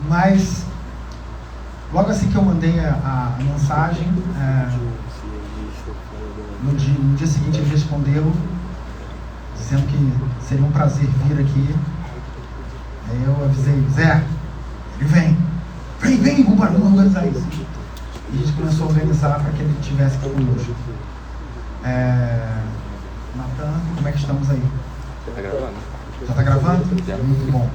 Mas logo assim que eu mandei a mensagem, no dia seguinte ele respondeu dizendo que seria um prazer vir aqui. Aí eu avisei: Zé, ele vem, vamos organizar isso. E a gente começou a organizar para que ele estivesse aqui conosco. Natan, como é que estamos aí? Tá gravando? Já está gravando? Muito bom.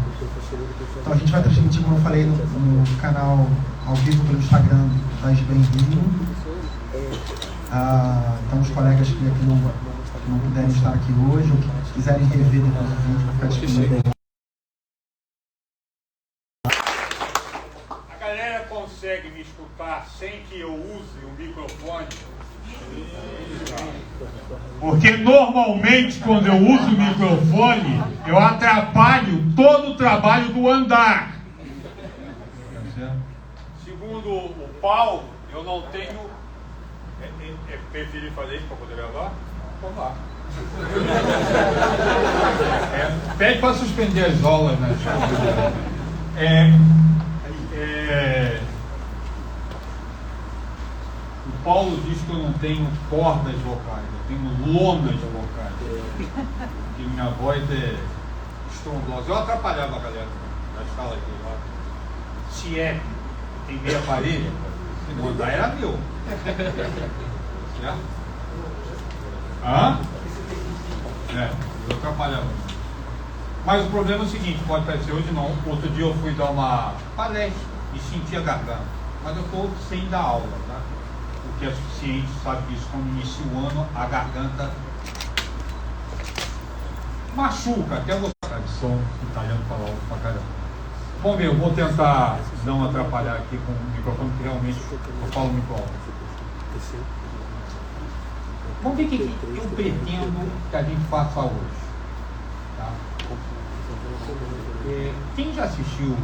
Então a gente vai transmitir, como eu falei, no canal ao vivo pelo Instagram da SBN Rio. Então os colegas que não puderem estar aqui hoje, ou que quiserem rever depois do vídeo, vai ficar disponível. A galera consegue me escutar sem que eu use o microfone? Porque normalmente quando eu uso o microfone, eu atrapalho todo o trabalho do andar. Segundo o Paulo, eu não tenho... preferi fazer isso para poder gravar? Vamos lá. Pede para suspender as aulas, né? O Paulo diz que eu não tenho cordas vocais, eu tenho lonas vocais. Porque minha voz é estrondosa. Eu atrapalhava a galera da sala aqui lá. Se tem meia parede, se mandar era meu. Certo? Eu atrapalhava. Mas o problema é o seguinte, pode parecer hoje não. Outro dia eu fui dar uma palestra e senti a garganta. Mas eu estou sem dar aula, tá? O que é suficiente, sabe disso, quando inicia o ano, a garganta machuca, até você. Som italiano falar alto pra caramba. Bom, eu vou tentar não atrapalhar aqui com o microfone, porque realmente eu falo muito alto. Vamos ver o que eu pretendo que a gente faça hoje. Tá? Quem já assistiu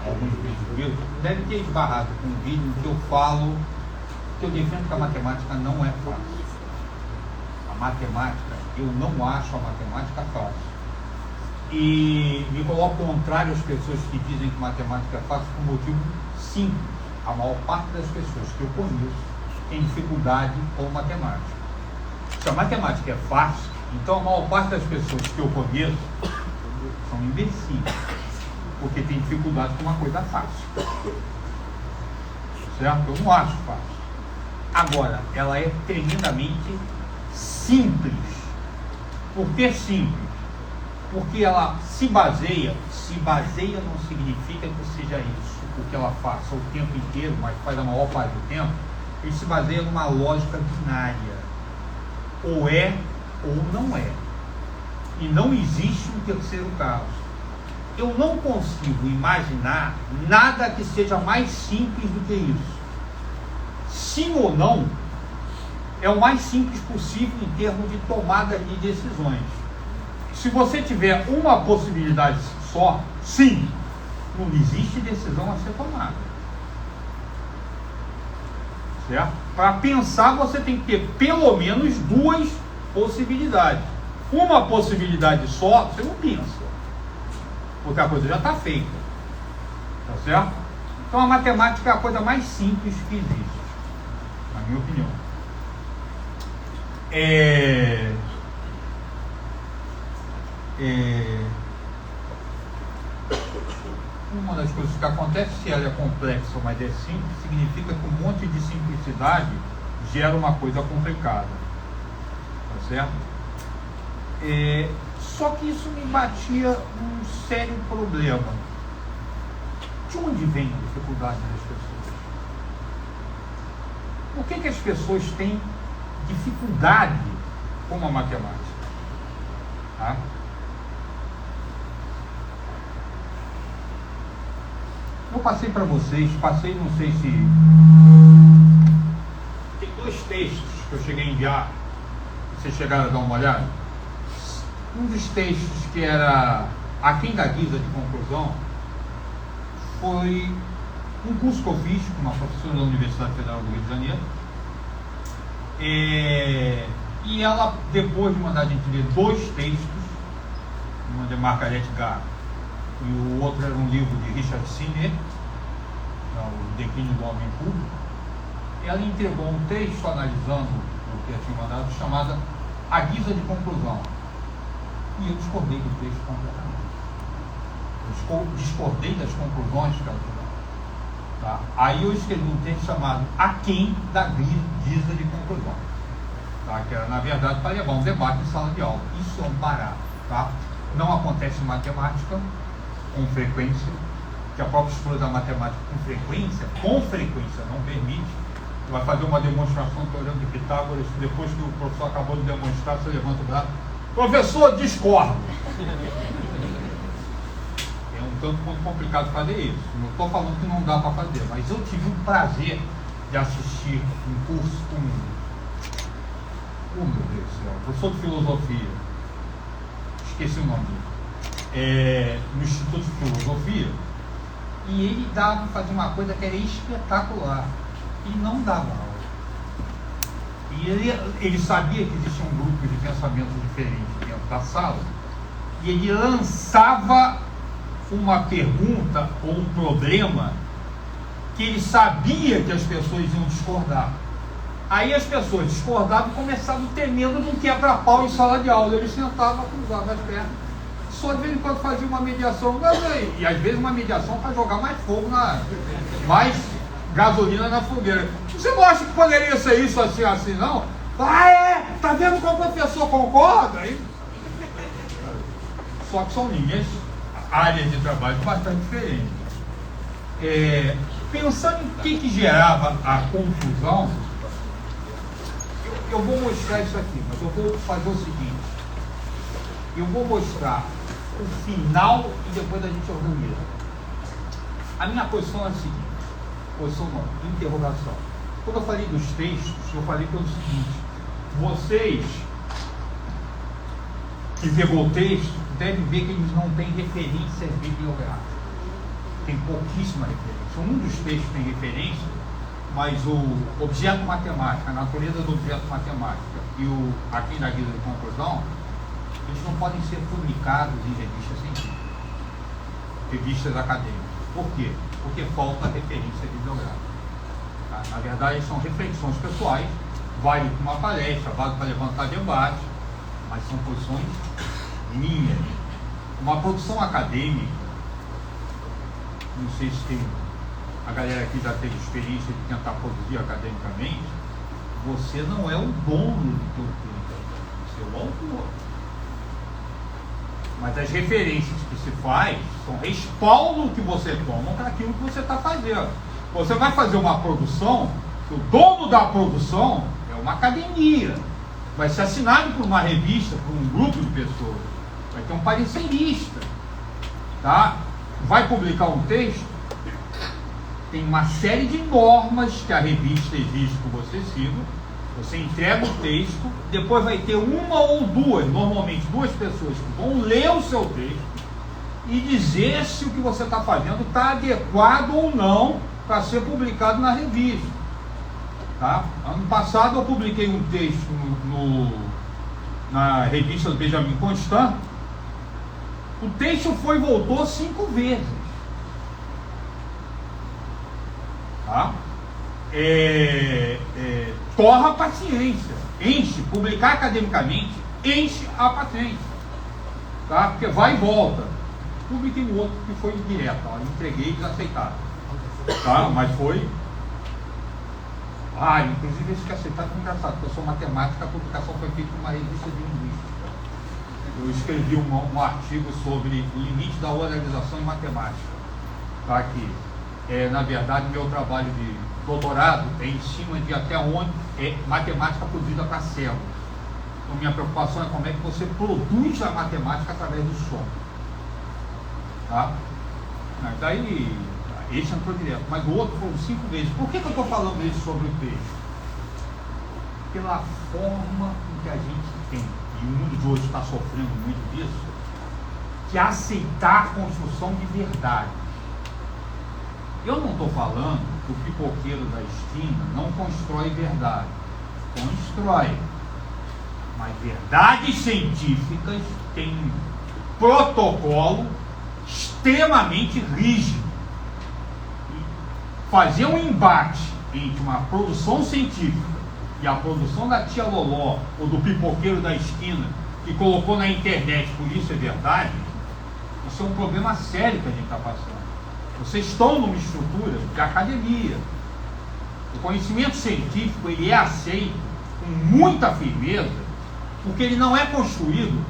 alguns vídeos meus deve ter esbarrado com um vídeo em que eu falo que eu defendo que a matemática não é fácil. A matemática, eu não acho a matemática fácil. E me coloco contrário às pessoas que dizem que matemática é fácil por um motivo simples. A maior parte das pessoas que eu conheço tem dificuldade com matemática. Se a matemática é fácil, então a maior parte das pessoas que eu conheço são imbecis, porque tem dificuldade com uma coisa fácil. Certo? Eu não acho fácil. Agora, ela é tremendamente simples. Por que simples? Porque ela se baseia não significa que seja isso, o que ela faça o tempo inteiro, mas faz a maior parte do tempo. Ele se baseia numa lógica binária. Ou é ou não é. E não existe um terceiro caso. Eu não consigo imaginar nada que seja mais simples do que isso. Sim ou não é o mais simples possível em termos de tomada de decisões. Se você tiver uma possibilidade só, sim, não existe decisão a ser tomada. Certo? Para pensar, você tem que ter pelo menos duas possibilidades. Uma possibilidade só, você não pensa, porque a coisa já está feita. Tá certo? Então a matemática é a coisa mais simples que existe, na minha opinião. Uma das coisas que acontece, se ela é complexa mas é simples, significa que um monte de simplicidade gera uma coisa complicada. Tá certo? Só que isso me batia um sério problema. De onde vem a dificuldade das pessoas? Por que as pessoas têm dificuldade com a matemática? Tá? Eu passei para vocês, não sei se... Tem dois textos que eu cheguei a enviar, vocês chegaram a dar uma olhada. Um dos textos que era aquém da guisa de conclusão foi um curso que eu fiz com uma professora da Universidade Federal do Rio de Janeiro. E ela, depois de mandar a gente ler dois textos, uma de Margaret Garr e o outro era um livro de Richard Sennett, O Declínio do Homem Público. Ela entregou um texto analisando o que eu tinha mandado, chamado A Guisa de Conclusão. E eu discordei do texto completamente. Eu discordei das conclusões que ela tirou. Tá? Aí eu escrevi um texto chamado Aquém da Guisa de Conclusão. Tá? Que era, na verdade, para levar um debate em sala de aula. Isso é um barato. Tá? Não acontece em matemática com frequência, que a própria escola da matemática com frequência não permite. Você vai fazer uma demonstração teorema de Pitágoras, depois que o professor acabou de demonstrar, você levanta o braço, professor, discordo. É um tanto muito complicado fazer isso. Não estou falando que não dá para fazer, mas eu tive o prazer de assistir um curso com meu Deus do céu, professor de filosofia, esqueci o nome dele, no Instituto de Filosofia, e ele fazia uma coisa que era espetacular. Ele não dava aula. E ele sabia que existia um grupo de pensamento diferente dentro da sala, e ele lançava uma pergunta ou um problema que ele sabia que as pessoas iam discordar. Aí as pessoas discordavam e começavam temendo de um quebra-pau em sala de aula. Ele sentava, cruzava as pernas, só de vez em quando fazia uma mediação, e às vezes uma mediação para jogar mais fogo, mais gasolina na fogueira. Você não acha que poderia ser isso assim, assim, não? Tá vendo como o professor concorda? Só que são linhas, áreas de trabalho bastante diferentes. Pensando em que gerava a confusão, eu vou mostrar isso aqui, mas eu vou fazer o seguinte: eu vou mostrar o final e depois a gente organiza. A minha posição é a seguinte: posição não, interrogação. Quando eu falei dos textos, eu falei pelo seguinte: vocês que pegou o texto devem ver que eles não têm referências bibliográficas. Tem pouquíssima referência. Um dos textos tem referência, mas o objeto matemático, a natureza do objeto matemático e aqui na guisa de conclusão, eles não podem ser publicados em revistas científicas, revistas acadêmicas. Por quê? Porque falta referência bibliográfica. Tá? Na verdade, são reflexões pessoais, vale para uma palestra, vale para levantar debate, mas são posições minhas. Uma produção acadêmica, não sei se tem a galera aqui já teve experiência de tentar produzir academicamente, você não é o dono do teu texto, você é o autor. Mas as referências que se faz são respaldo que você toma para aquilo que você está fazendo. Você vai fazer uma produção, o dono da produção é uma academia, vai ser assinado por uma revista, por um grupo de pessoas, vai ter um parecerista, tá? Vai publicar um texto, tem uma série de normas que a revista exige que você siga. Você entrega o texto, depois vai ter uma ou duas, normalmente duas pessoas que vão ler o seu texto e dizer se o que você está fazendo está adequado ou não para ser publicado na revista. Tá? Ano passado eu publiquei um texto na revista do Benjamin Constant. O texto foi e voltou 5 vezes. Tá? Torra a paciência, enche, publicar academicamente, enche a paciência, tá? Porque vai e volta. Publiquei um outro que foi direto, ó, entreguei e eles aceitaram, tá? Mas foi, inclusive esse que aceitaram foi engraçado, porque eu sou matemática, a publicação foi feita em uma revista de linguística. Eu escrevi um artigo sobre o limite da oralização em matemática, tá? Aqui. Na verdade, meu trabalho de doutorado é em cima de até onde é matemática produzida para célula. Então, minha preocupação é como é que você produz a matemática através do som. Tá? Daí, esse entrou direto, mas o outro foram 5 vezes. Por que eu estou falando isso sobre o texto? Pela forma em que a gente tem, e o mundo de hoje está sofrendo muito disso, que aceitar a construção de verdade. Eu não estou falando que o pipoqueiro da esquina não constrói verdade. Constrói. Mas verdades científicas têm um protocolo extremamente rígido. Fazer um embate entre uma produção científica e a produção da tia Loló ou do pipoqueiro da esquina que colocou na internet, por isso é verdade, isso é um problema sério que a gente está passando. Vocês estão numa estrutura de academia. O conhecimento científico ele é aceito com muita firmeza, porque ele não é construído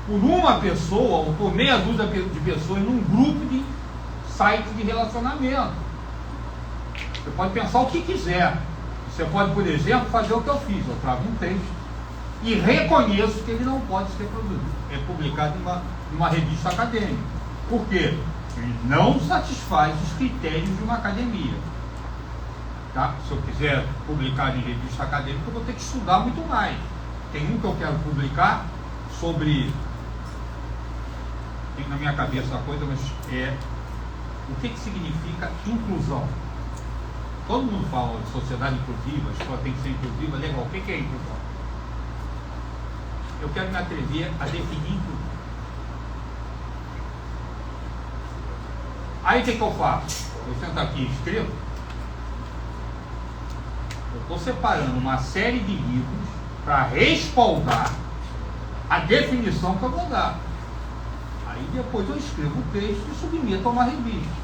por uma pessoa ou por meia dúzia de pessoas num grupo de site de relacionamento. Você pode pensar o que quiser. Você pode, por exemplo, fazer o que eu fiz. Eu trago um texto e reconheço que ele não pode ser publicado em uma revista acadêmica. Por quê? Ele não satisfaz os critérios de uma academia. Tá? Se eu quiser publicar em revista acadêmica, eu vou ter que estudar muito mais. Tem um que eu quero publicar sobre... Tem na minha cabeça a coisa, mas é... O que significa inclusão? Todo mundo fala de sociedade inclusiva, a escola tem que ser inclusiva, legal. O que é inclusão? Eu quero me atrever a definir inclusão. Aí o que eu faço? Eu sento aqui e escrevo. Eu estou separando uma série de livros para respaldar a definição que eu vou dar. Aí depois eu escrevo o texto e submeto a uma revista.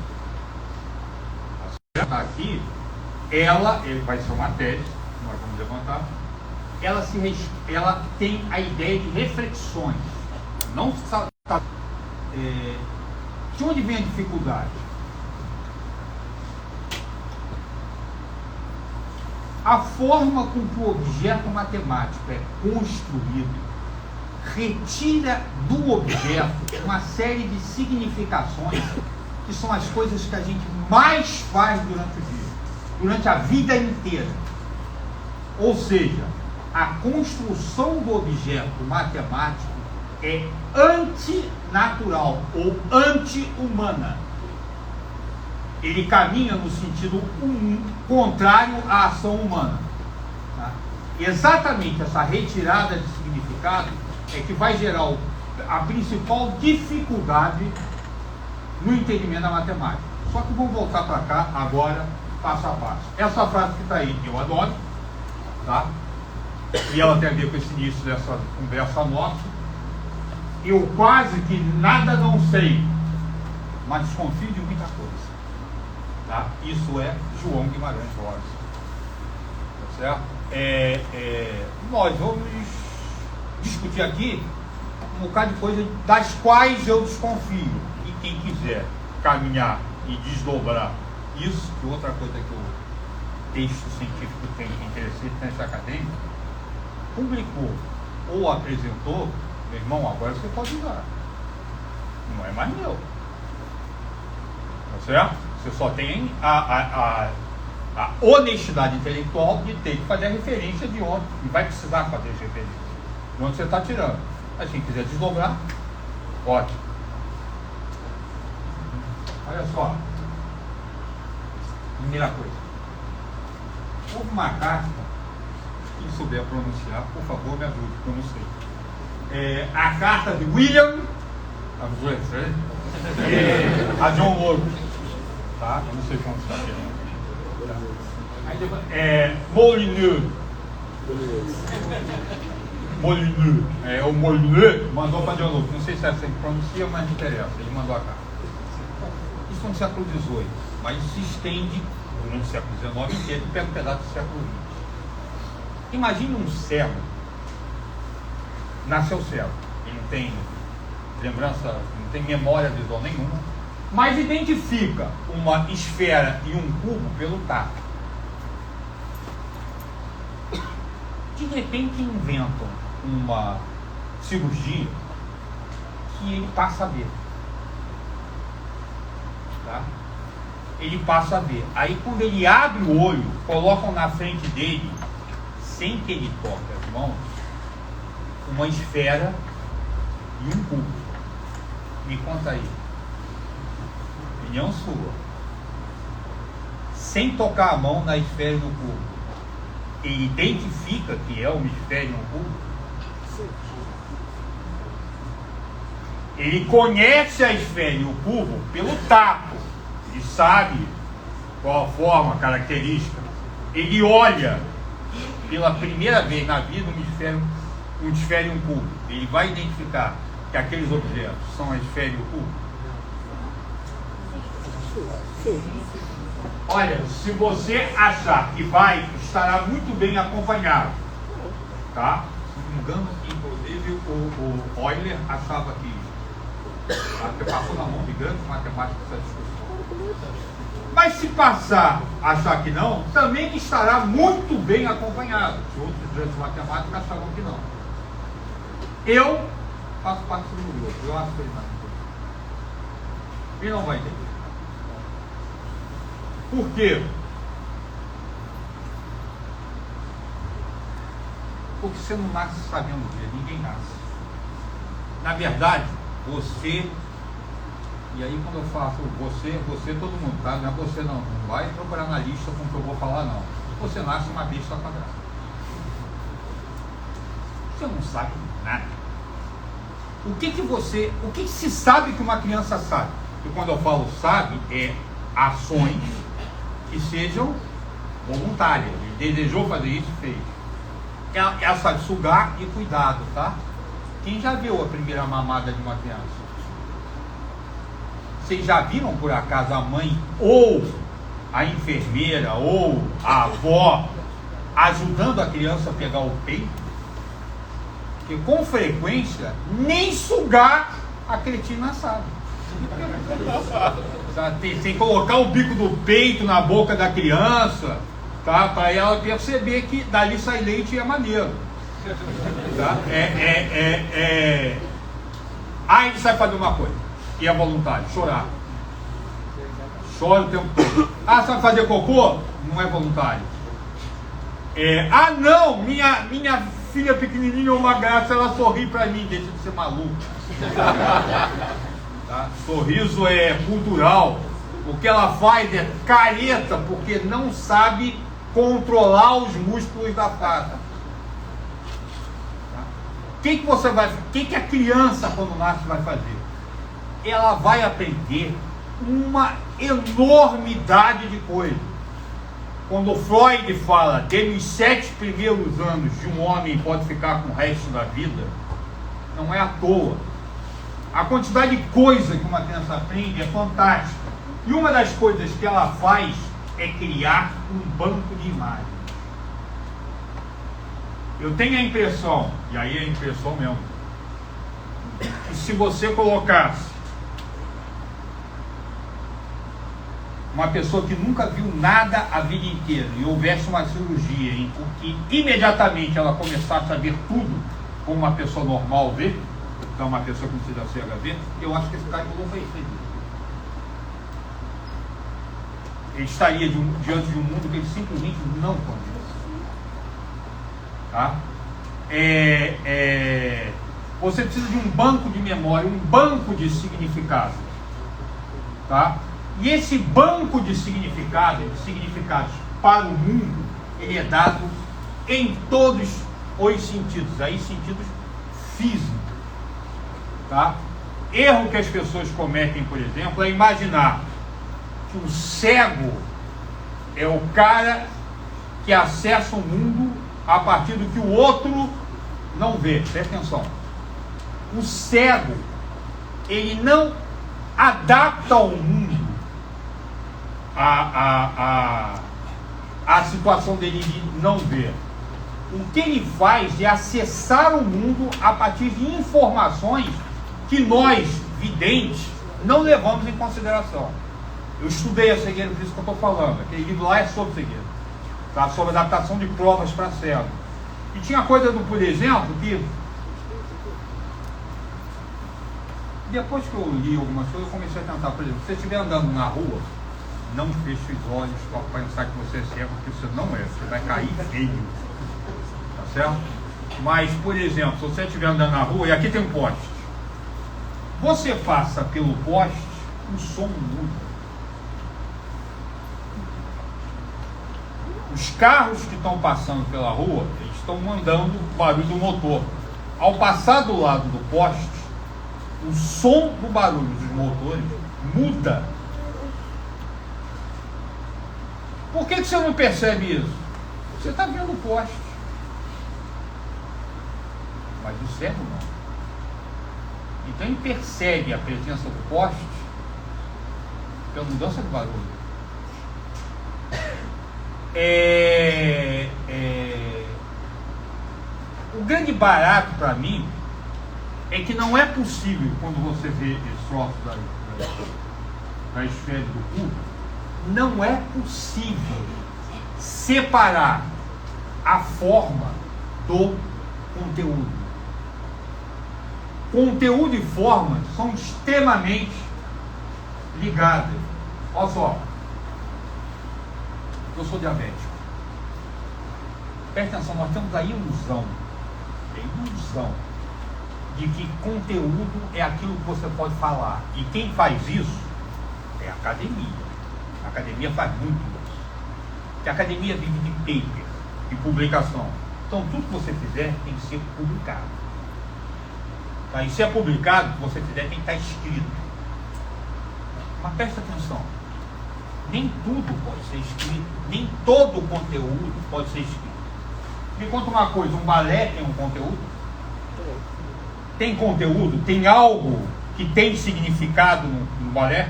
Está aqui, ela vai ser uma tese, nós vamos levantar. Ela tem a ideia de reflexões. Não sabe. De onde vem a dificuldade? A forma com que o objeto matemático é construído retira do objeto uma série de significações que são as coisas que a gente mais faz durante o dia, durante a vida inteira. Ou seja, a construção do objeto matemático é antinatural ou anti-humana. Ele caminha no sentido contrário à ação humana. Tá? Exatamente essa retirada de significado é que vai gerar a principal dificuldade no entendimento da matemática. Só que vamos voltar para cá agora, passo a passo. Essa frase que está aí, eu adoro, tá? E ela tem a ver com esse início dessa conversa nossa. Eu quase que nada não sei, mas desconfio de muita coisa. Tá? Isso é João Guimarães Rosa. Tá certo? Nós vamos discutir aqui um bocado de coisas das quais eu desconfio. E quem quiser caminhar e desdobrar isso, que outra coisa que o texto científico tem interessante acadêmico, publicou ou apresentou, meu irmão, agora você pode usar. Não é mais meu. Tá certo? Você só tem a honestidade intelectual de ter que fazer a referência de onde, e vai precisar fazer essa referência de onde você está tirando. Mas quem quiser desdobrar, ótimo. Olha só. Primeira coisa. Houve uma carta, quem souber pronunciar, por favor me ajude, porque eu não sei. A carta de William a John Locke, tá? Eu não sei como está aqui. Molyneux, o Molyneux mandou para John Locke. Não sei se é assim que pronuncia, mas não interessa. Ele mandou a carta. Isso foi no século XVIII, mas isso se estende durante o século XIX inteiro e pega um pedaço do século XX. Imagine um cego. Nasceu cego. Ele não tem lembrança, não tem memória visual nenhuma, mas identifica uma esfera e um cubo pelo tato. De repente inventam uma cirurgia que ele passa a ver. Tá? Ele passa a ver. Aí quando ele abre o olho, colocam na frente dele, sem que ele toque as mãos, uma esfera e um cubo. Me conta aí. Opinião sua. Sem tocar a mão na esfera e no cubo, ele identifica que é uma esfera e um cubo? Ele conhece a esfera e o cubo pelo tato. Ele sabe qual a forma, característica. Ele olha pela primeira vez na vida um esfera e um cubo. Ele vai identificar que aqueles objetos são a esfera e o cubo. Olha, se você achar que vai, estará muito bem acompanhado. Tá? Se não me engano, inclusive o Euler achava que isso. Tá? Porque passou na mão de grandes matemáticos essa discussão. Mas se passar a achar que não, também estará muito bem acompanhado. Se outros grandes matemáticos achavam que não. Eu faço parte do grupo. Eu acho que ele não. Ele não vai entender. Por quê? Porque você não nasce sabendo ver, ninguém nasce. Na verdade, você, e aí quando eu faço você todo mundo, tá? Não é você não vai procurar na lista com o que eu vou falar não. Você nasce uma besta quadrada. Você não sabe nada. O que se sabe que uma criança sabe? E quando eu falo sabe, é ações que sejam voluntárias. Ele desejou fazer isso, fez. Ela sabe sugar e cuidado, tá? Quem já viu a primeira mamada de uma criança? Vocês já viram por acaso a mãe ou a enfermeira ou a avó ajudando a criança a pegar o peito? Porque com frequência nem sugar a cretina sabe. Tem que colocar o bico do peito na boca da criança, tá? Para ela perceber que dali sai leite e é maneiro. Tá? Aí ele sabe fazer uma coisa, que é voluntário, chorar. Chora o tempo todo. Sabe fazer cocô? Não é voluntário. Não, minha filha pequenininha é uma graça, ela sorri pra mim, deixa de ser maluco. Tá? Sorriso é cultural. O que ela faz é careta, porque não sabe controlar os músculos da face. Tá? O que a criança, quando nasce, vai fazer? Ela vai aprender uma enormidade de coisas. Quando Freud fala que nos 7 primeiros anos de um homem pode ficar com o resto da vida, não é à toa. A quantidade de coisa que uma criança aprende é fantástica. E uma das coisas que ela faz é criar um banco de imagens. Eu tenho a impressão, e aí é a impressão mesmo, que se você colocasse uma pessoa que nunca viu nada a vida inteira e houvesse uma cirurgia em que imediatamente ela começasse a ver tudo como uma pessoa normal vê, então uma pessoa que não precisa cega vê, eu acho que esse cara não vai ser. Ele estaria diante de um mundo que ele simplesmente não conhece. Tá? Você precisa de um banco de memória, um banco de significado. Tá? E esse banco de significados para o mundo, ele é dado em todos os sentidos, aí sentidos físicos. Tá? Erro que as pessoas cometem, por exemplo, é imaginar que o cego é o cara que acessa o mundo a partir do que o outro não vê. Presta atenção. O cego, ele não adapta ao mundo a situação dele de não ver. O que ele faz é acessar o mundo a partir de informações que nós, videntes, não levamos em consideração. Eu estudei a cegueira, por isso que eu estou falando. Aquele livro lá é sobre cegueira, tá? Sobre adaptação de provas para cego. E tinha coisa do, por exemplo, que depois que eu li algumas coisas, eu comecei a tentar, por exemplo, se você estiver andando na rua, não feche os olhos para pensar que você é cego, porque você não é, você vai cair feio. Tá certo? Mas, por exemplo, se você estiver andando na rua, e aqui tem um poste, você passa pelo poste, o som muda. Os carros que estão passando pela rua, eles estão mandando o barulho do motor. Ao passar do lado do poste, o som do barulho dos motores muda. Por que você não percebe isso? Você está vendo o poste. Mas o cego não. Então ele percebe a presença do poste pela mudança do barulho. O grande barato para mim é que não é possível, quando você vê esse troço da esfera do cubo, não é possível separar a forma do conteúdo. Conteúdo e forma são extremamente ligadas. Olha só, eu sou diabético. Presta atenção, nós temos a ilusão de que conteúdo é aquilo que você pode falar. E quem faz isso é a academia. A academia faz muito isso. Porque a academia vive de paper, de publicação. Então tudo que você fizer tem que ser publicado. Tá? E se é publicado, o que você fizer tem que estar escrito. Mas presta atenção, nem tudo pode ser escrito, nem todo o conteúdo pode ser escrito. Me conta uma coisa, um balé tem um conteúdo? Tem conteúdo? Tem algo que tem significado no balé?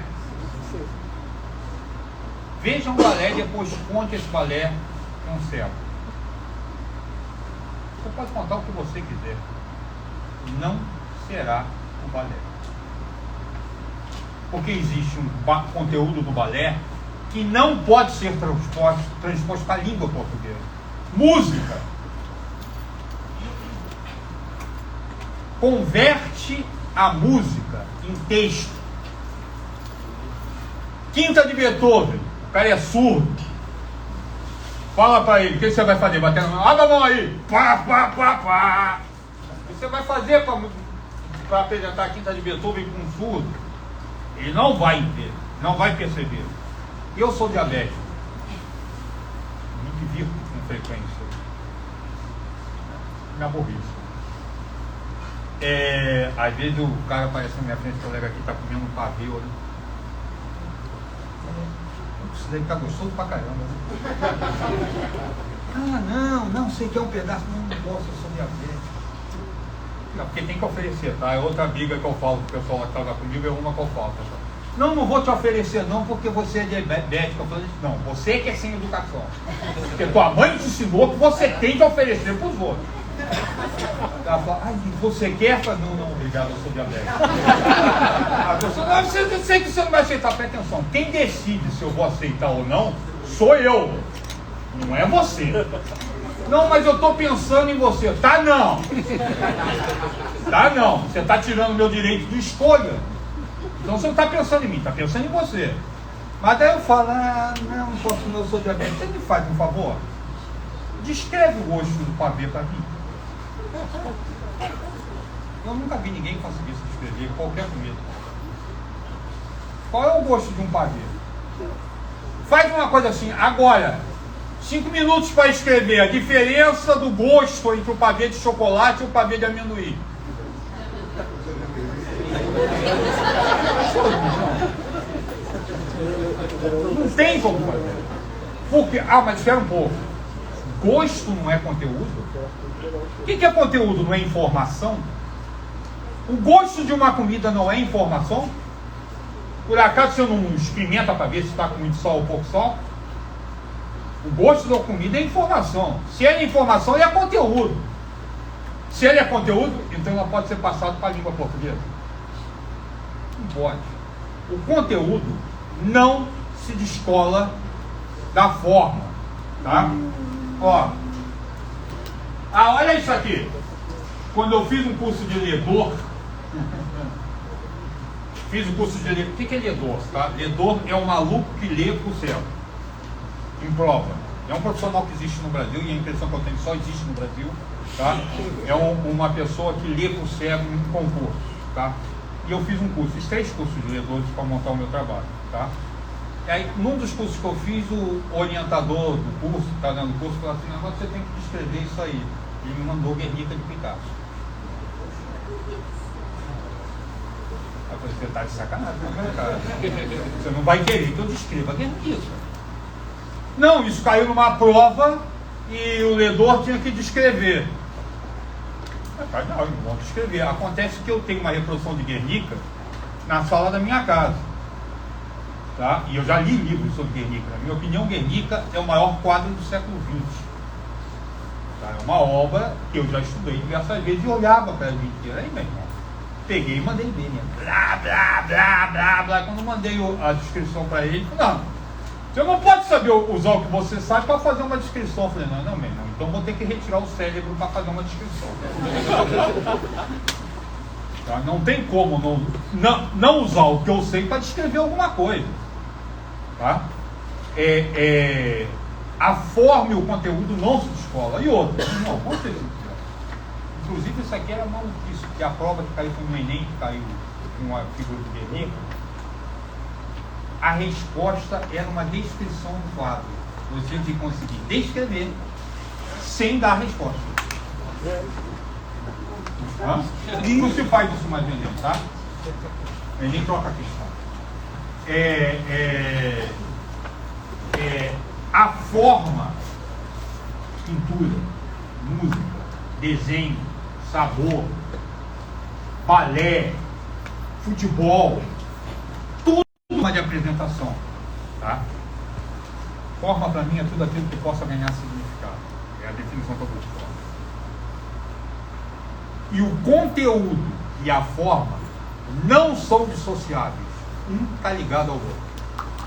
Veja um balé e depois conte esse balé com um cego. Você pode contar o que você quiser. Não será o balé. Porque existe um conteúdo do balé que não pode ser transposto para a língua portuguesa. Música. Converte a música em texto. Quinta de Beethoven, o cara é surdo. Fala para ele, o que você vai fazer? Bater na mão, abre a mão aí, pá, pá, pá, pá. O que você vai fazer para apresentar a Quinta de Beethoven com um surdo? Ele não vai entender, não vai perceber. Eu sou diabético, me divirto com frequência, me aborreço. Às vezes o cara aparece na minha frente, o colega aqui está comendo um pavê, olha. Isso deve estar gostoso pra caramba, né? Não, sei que é um pedaço, não posso, eu sou diabético. Não, porque tem que oferecer, tá? É outra briga que eu falo pro pessoal lá que está comigo, é uma que eu falo, pessoal. Não vou te oferecer não, porque você é diabético. Eu falo, não, você que é sem educação. Porque tua mãe te ensinou que você tem que oferecer para os outros. Ela fala, você quer? Não, obrigado, eu sou diabético. Eu sei que você não vai aceitar, presta atenção. Quem decide se eu vou aceitar ou não, sou eu. Não é você. Não, mas eu estou pensando em você. Tá não. Você está tirando meu direito de escolha. Então você não está pensando em mim, está pensando em você. Mas daí eu falo, não posso, não, eu sou diabético. Você me faz um favor? Descreve o gosto do pavê para mim. Eu nunca vi ninguém conseguir se descrever qualquer comida. Qual é o gosto de um pavê? Faz uma coisa assim, agora, 5 minutos para escrever a diferença do gosto entre o pavê de chocolate e o pavê de amendoim. Não tem como fazer. Porque, mas espera um pouco. Gosto não é conteúdo? O que é conteúdo? Não é informação? O gosto de uma comida não é informação? Por acaso você não experimenta para ver se está com muito sal ou pouco sal? O gosto da comida é informação. Se ele é informação, ele é conteúdo. Se ele é conteúdo, então ela pode ser passado para a língua portuguesa. Não pode. O conteúdo não se descola da forma, tá? Ó, olha isso aqui. Quando eu fiz um curso de ledor, o que é ledor, tá? Ledor é um maluco que lê por cego, em prova. É um profissional que existe no Brasil, e a impressão que eu tenho só existe no Brasil, tá? É uma pessoa que lê por cego em concurso, tá? E eu fiz um curso, fiz 3 cursos de ledores para montar o meu trabalho, tá? E aí, num dos cursos que eu fiz, o orientador do curso, tá dando o curso, falou assim, agora você tem que descrever isso aí. Ele me mandou Guernica de Picasso. Eu falei, você está de sacanagem, né, cara? Você não vai querer que eu descreva Guernica. Não, isso caiu numa prova e o ledor tinha que descrever. Não, eu não vou descrever. Acontece que eu tenho uma reprodução de Guernica na sala da minha casa. Tá? E eu já li livros sobre Guernica. Na minha opinião, Guernica é o maior quadro do século XX. Tá? É uma obra que eu já estudei diversas vezes e olhava para ela inteira. Aí, meu irmão, peguei e mandei ver, né? Blá, blá, blá, blá, blá. Quando eu mandei a descrição para ele, não, você não pode saber usar o que você sabe para fazer uma descrição. Eu falei, não, meu irmão, então vou ter que retirar o cérebro para fazer uma descrição. Tá? Não tem como não usar o que eu sei para descrever alguma coisa. Tá? A forma e o conteúdo não se descola. E outra, não, com certeza. Inclusive isso aqui era maluquice, porque a prova que caiu foi no Enem, que caiu com uma figura de Guernica, a resposta era uma descrição do quadro. Você tinha que conseguir descrever sem dar a resposta. Não se faz isso mais no Enem, tá? O Enem troca a questão. A forma, pintura, música, desenho, sabor, balé, futebol, tudo de apresentação, tá? Forma para mim é tudo aquilo que possa ganhar significado. É a definição que eu vou te falar. E o conteúdo e a forma não são dissociáveis. Um está ligado ao outro,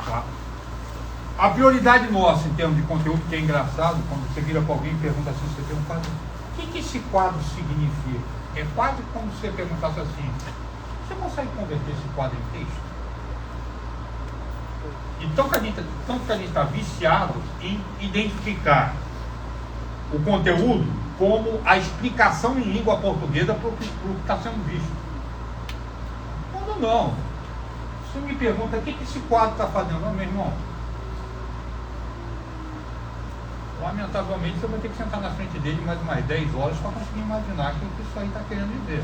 tá? A prioridade nossa em termos de conteúdo, que é engraçado, quando você vira para alguém e pergunta assim, você tem um quadro, o que esse quadro significa? É quase como se você perguntasse assim, você consegue converter esse quadro em texto? Então que a gente está viciado em identificar o conteúdo como a explicação em língua portuguesa para o que está sendo visto. Quando não, você me pergunta, o que esse quadro está fazendo? Não, meu irmão, lamentavelmente você vai ter que sentar na frente dele mais umas 10 horas para conseguir imaginar o que isso aí está querendo dizer.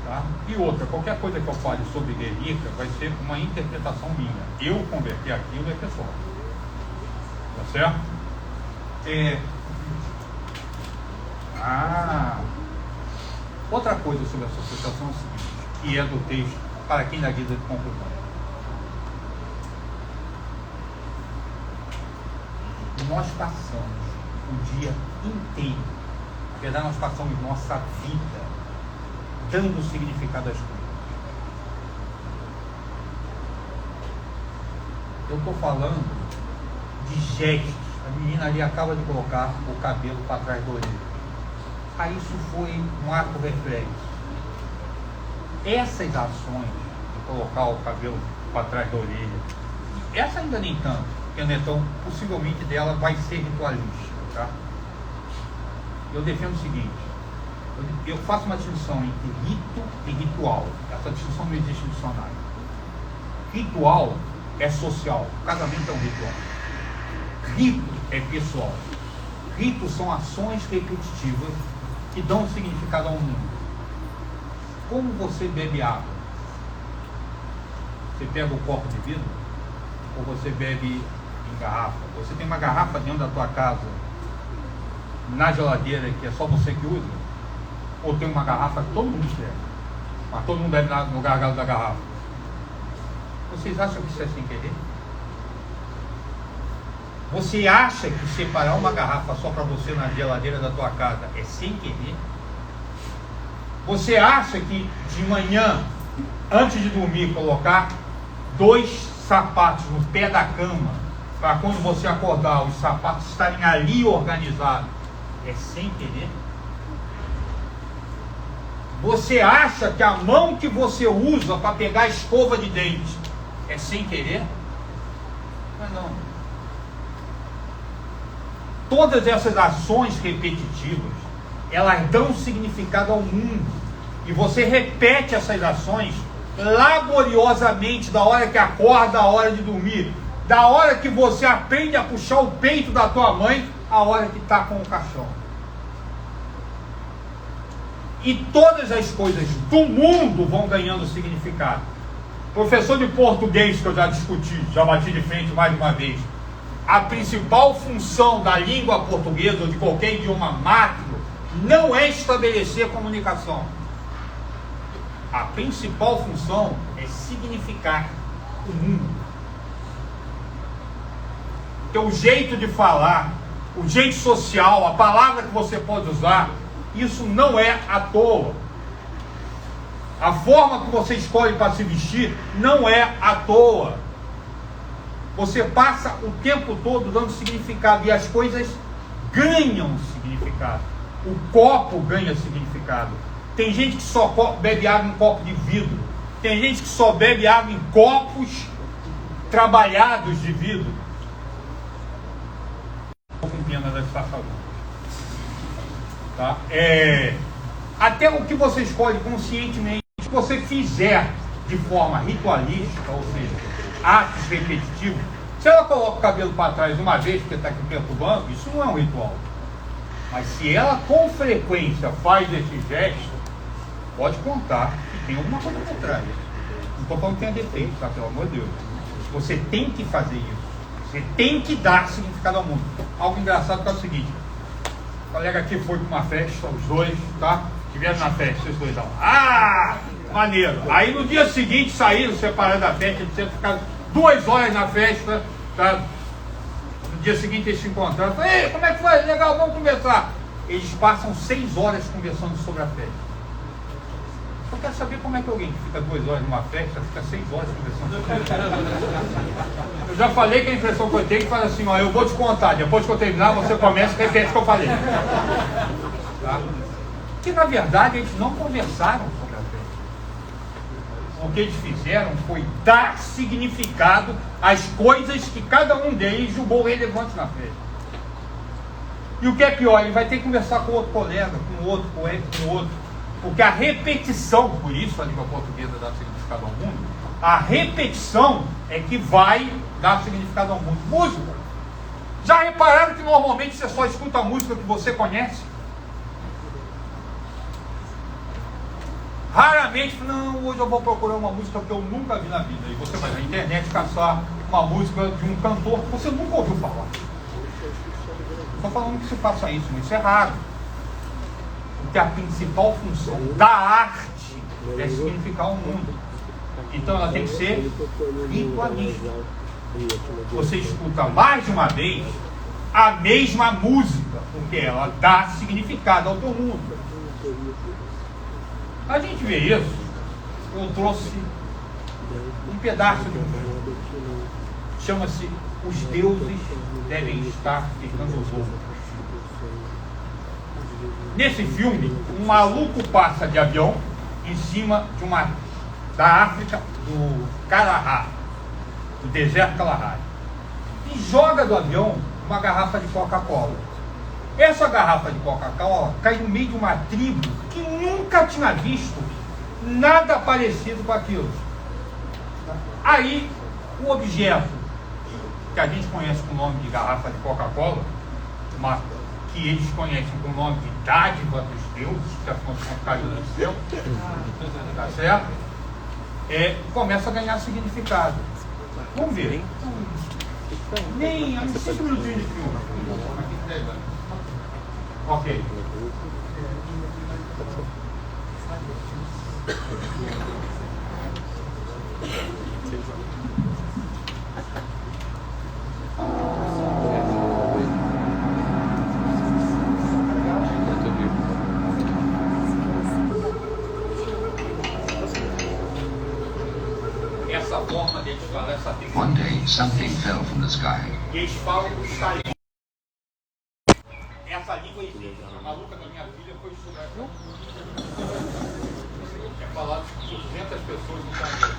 Tá? E outra, qualquer coisa que eu fale sobre Guernica vai ser uma interpretação minha. Eu converter aquilo é pessoal. Tá certo? Outra coisa sobre essa associação é o seguinte, que é do texto, para quem dá guisa de conclusão. Nós passamos o dia inteiro, na verdade nós passamos nossa vida dando significado às coisas. Eu estou falando de gestos. A menina ali acaba de colocar o cabelo para trás da orelha. Aí isso foi um ato reflexo. Essas ações de colocar o cabelo para trás da orelha, essa ainda nem tanto, porque então possivelmente dela vai ser ritualística, tá? Eu defendo o seguinte, eu faço uma distinção entre rito e ritual. Essa distinção não existe no dicionário. Ritual é social, o casamento é um ritual. Rito é pessoal. Ritos são ações repetitivas que dão significado ao mundo. Como você bebe água? Você pega o copo de vidro ou você bebe em garrafa? Você tem uma garrafa dentro da tua casa, na geladeira, que é só você que usa? Ou tem uma garrafa que todo mundo bebe, mas todo mundo bebe no gargalo da garrafa? Vocês acham que isso é sem querer? Você acha que separar uma garrafa só para você na geladeira da tua casa é sem querer? Você acha que de manhã, antes de dormir, colocar 2 sapatos no pé da cama, para quando você acordar, os sapatos estarem ali organizados, é sem querer? Você acha que a mão que você usa para pegar a escova de dente é sem querer? Mas não. Todas essas ações repetitivas, elas dão significado ao mundo. E você repete essas ações laboriosamente, da hora que acorda, à hora de dormir, da hora que você aprende a puxar o peito da tua mãe, à hora que está com o caixão. E todas as coisas do mundo vão ganhando significado. Professor de português que eu já discuti, já bati de frente mais de uma vez. A principal função da língua portuguesa ou de qualquer idioma macro não é estabelecer comunicação. A principal função é significar o mundo. Então, o jeito de falar, o jeito social, a palavra que você pode usar, isso não é à toa. A forma que você escolhe para se vestir não é à toa. Você passa o tempo todo dando significado e as coisas ganham significado. O copo ganha significado. Tem gente que só bebe água em copo de vidro. Tem gente que só bebe água em copos trabalhados de vidro. Com pena das tartarugas. Tá? Até o que você escolhe conscientemente, se você fizer de forma ritualística, ou seja, atos repetitivos, se ela coloca o cabelo para trás uma vez porque está aqui perturbando, isso não é um ritual. Mas se ela com frequência faz esse gesto, pode contar que tem alguma coisa por trás. Não estou falando que tenha defeito, tá? Pelo amor de Deus. Você tem que fazer isso. Você tem que dar significado ao mundo. Algo engraçado que é o seguinte: o colega aqui foi para uma festa, os dois, tá? Estiveram na festa, os dois lá. Ah, maneiro. Aí no dia seguinte saíram separados da festa, eles ficaram 2 horas na festa, tá? No dia seguinte eles se encontraram. Ei, como é que foi? Legal, vamos conversar. Eles passam 6 horas conversando sobre a festa. Eu quero saber como é que alguém que fica 2 horas numa festa fica 6 horas conversando sobre a festa. Eu já falei que a impressão que eu tenho é que fala assim: ó, eu vou te contar, depois que eu terminar você começa e repete o que eu falei. Tá? Que na verdade eles não conversaram sobre a festa. O que eles fizeram foi dar significado às coisas que cada um deles julgou relevantes na festa. E o que é pior, ele vai ter que conversar com outro colega, com outro, com outro. Porque a repetição, por isso a língua portuguesa dá significado ao mundo, a repetição é que vai dar significado ao mundo. Música. Já repararam que normalmente você só escuta a música que você conhece? Raramente, não, hoje eu vou procurar uma música que eu nunca vi na vida. E você vai na internet caçar uma música de um cantor que você nunca ouviu falar. Estou falando que se faça isso, mas isso é raro. Porque a principal função da arte é significar o mundo. Então ela tem que ser ritualística. Você escuta mais de uma vez a mesma música, porque ela dá significado ao teu mundo. A gente vê isso. Eu trouxe um pedaço de um filme. Chama-se Os Deuses Devem Estar Ficando Loucos. Nesse filme, um maluco passa de avião em cima de da África, do Kalahari, do deserto Kalahari, e joga do avião uma garrafa de Coca-Cola. Essa garrafa de Coca-Cola cai no meio de uma tribo que nunca tinha visto nada parecido com aquilo. Aí, o objeto que a gente conhece com o nome de garrafa de Coca-Cola, que eles conhecem com o nome de dádiva dos deuses, que são caídos do céu, tá certo? Começa a ganhar significado. Vamos ver. Nem 5 minutinhos de filme. Ok. Essa forma deles falar, essa técnica. One day, something fell from the sky. Eles falam os talentos. Essa língua existe. A maluca da minha filha foi estudar. É falado por 200 pessoas no planeta.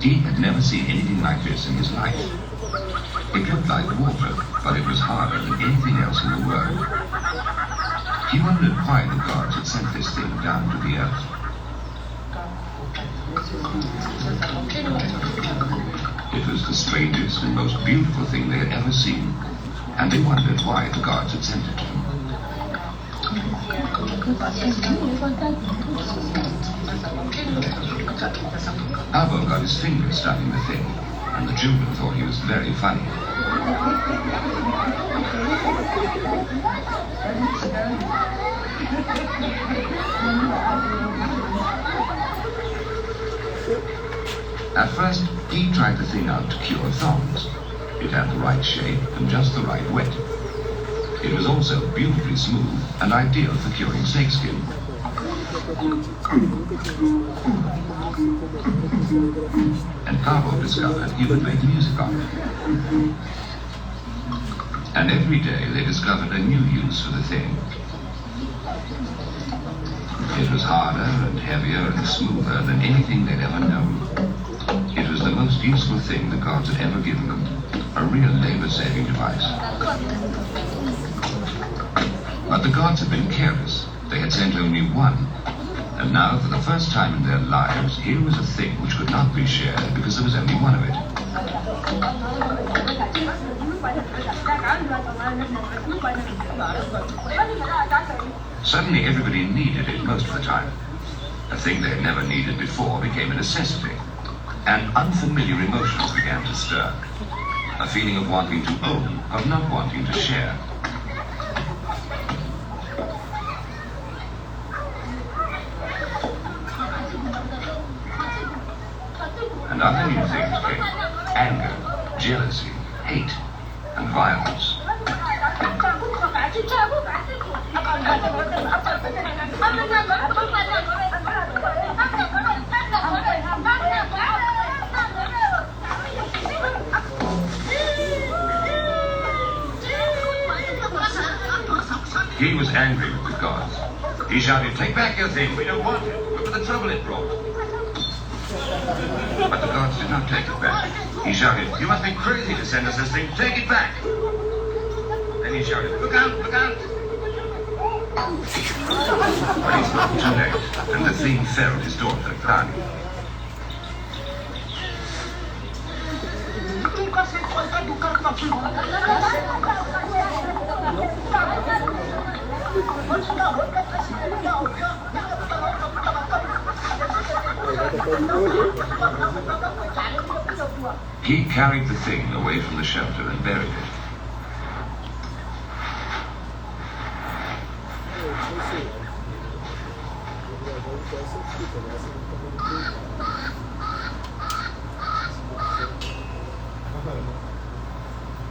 He had never seen anything like this in his life. It looked like water, but it was harder than anything else in the world. He wondered why the gods had sent this thing down to the earth. It was the strangest and most beautiful thing they had ever seen, and they wondered why the gods had sent it to them. Albo got his finger stuck in the thing, and the children thought he was very funny. At first, he tried the thing out to cure thongs. It had the right shape and just the right wet. It was also beautifully smooth and ideal for curing snakeskin. And Carbo discovered he would make music on it. And every day they discovered a new use for the thing. It was harder and heavier and smoother than anything they'd ever known. It was the most useful thing the gods had ever given them, a real labor-saving device. But the gods had been careless. They had sent only one. And now, for the first time in their lives, here was a thing which could not be shared because there was only one of it. Suddenly, everybody needed it most of the time. A thing they had never needed before became a necessity. And unfamiliar emotions began to stir. A feeling of wanting to own, of not wanting to share. And other new things came. Anger, jealousy, hate, and violence. He was angry with the gods. He shouted, "Take back your thing, we don't want it. Look at the trouble it brought." But the gods did not take it back. He shouted, "You must be crazy to send us this thing, take it back." Then he shouted, "Look out, look out!" But he spoke too late, and the thing felled his daughter, Kani. He carried the thing away from the shelter and buried it.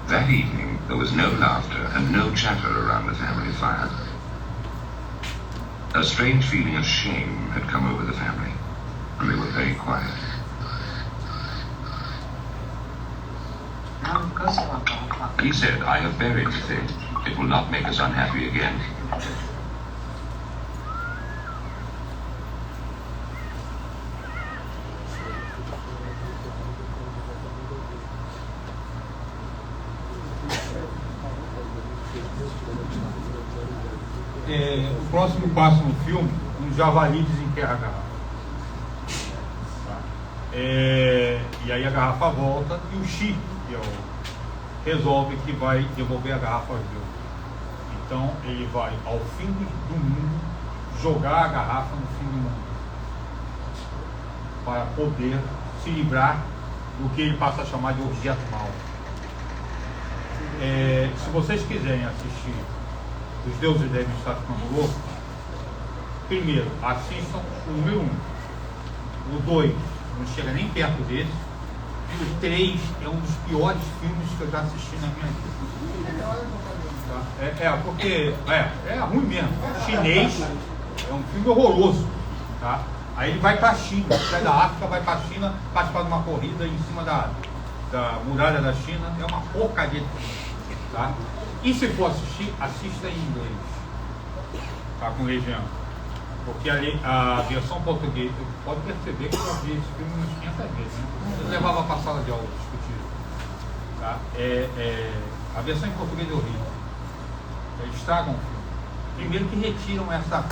That evening, there was no laughter and no chatter around the family fire. A strange feeling of shame had come over the family, and they were very quiet. He said, "I have buried the thing. It will not make us unhappy again." O próximo passo no filme, um javali desenterra a garrafa. E aí a garrafa volta e o Shi, que é resolve que vai devolver a garrafa ao Deus. Então ele vai ao fim do mundo jogar a garrafa no fim do mundo para poder se livrar do que ele passa a chamar de objeto mau. Se vocês quiserem assistir Os Deuses Devem Estar Ficando Loucos, primeiro assistam o número 1. O 2 não chega nem perto desse. E o 3 é um dos piores filmes que eu já assisti na minha vida. Tá? Porque é ruim mesmo. Chinês é um filme horroroso. Tá? Aí ele vai para a China, sai da África, vai para a China, participar de uma corrida em cima da muralha da China. É uma porcaria. Tá? E se for assistir, assista em inglês. Tá? Com legenda. Porque a versão portuguesa, pode perceber que eu vi esse filme umas 500 vezes, né? Eu levava para a sala de aula discutir. Tá? A versão em português é horrível. Eles estragam o filme. Primeiro que retiram essa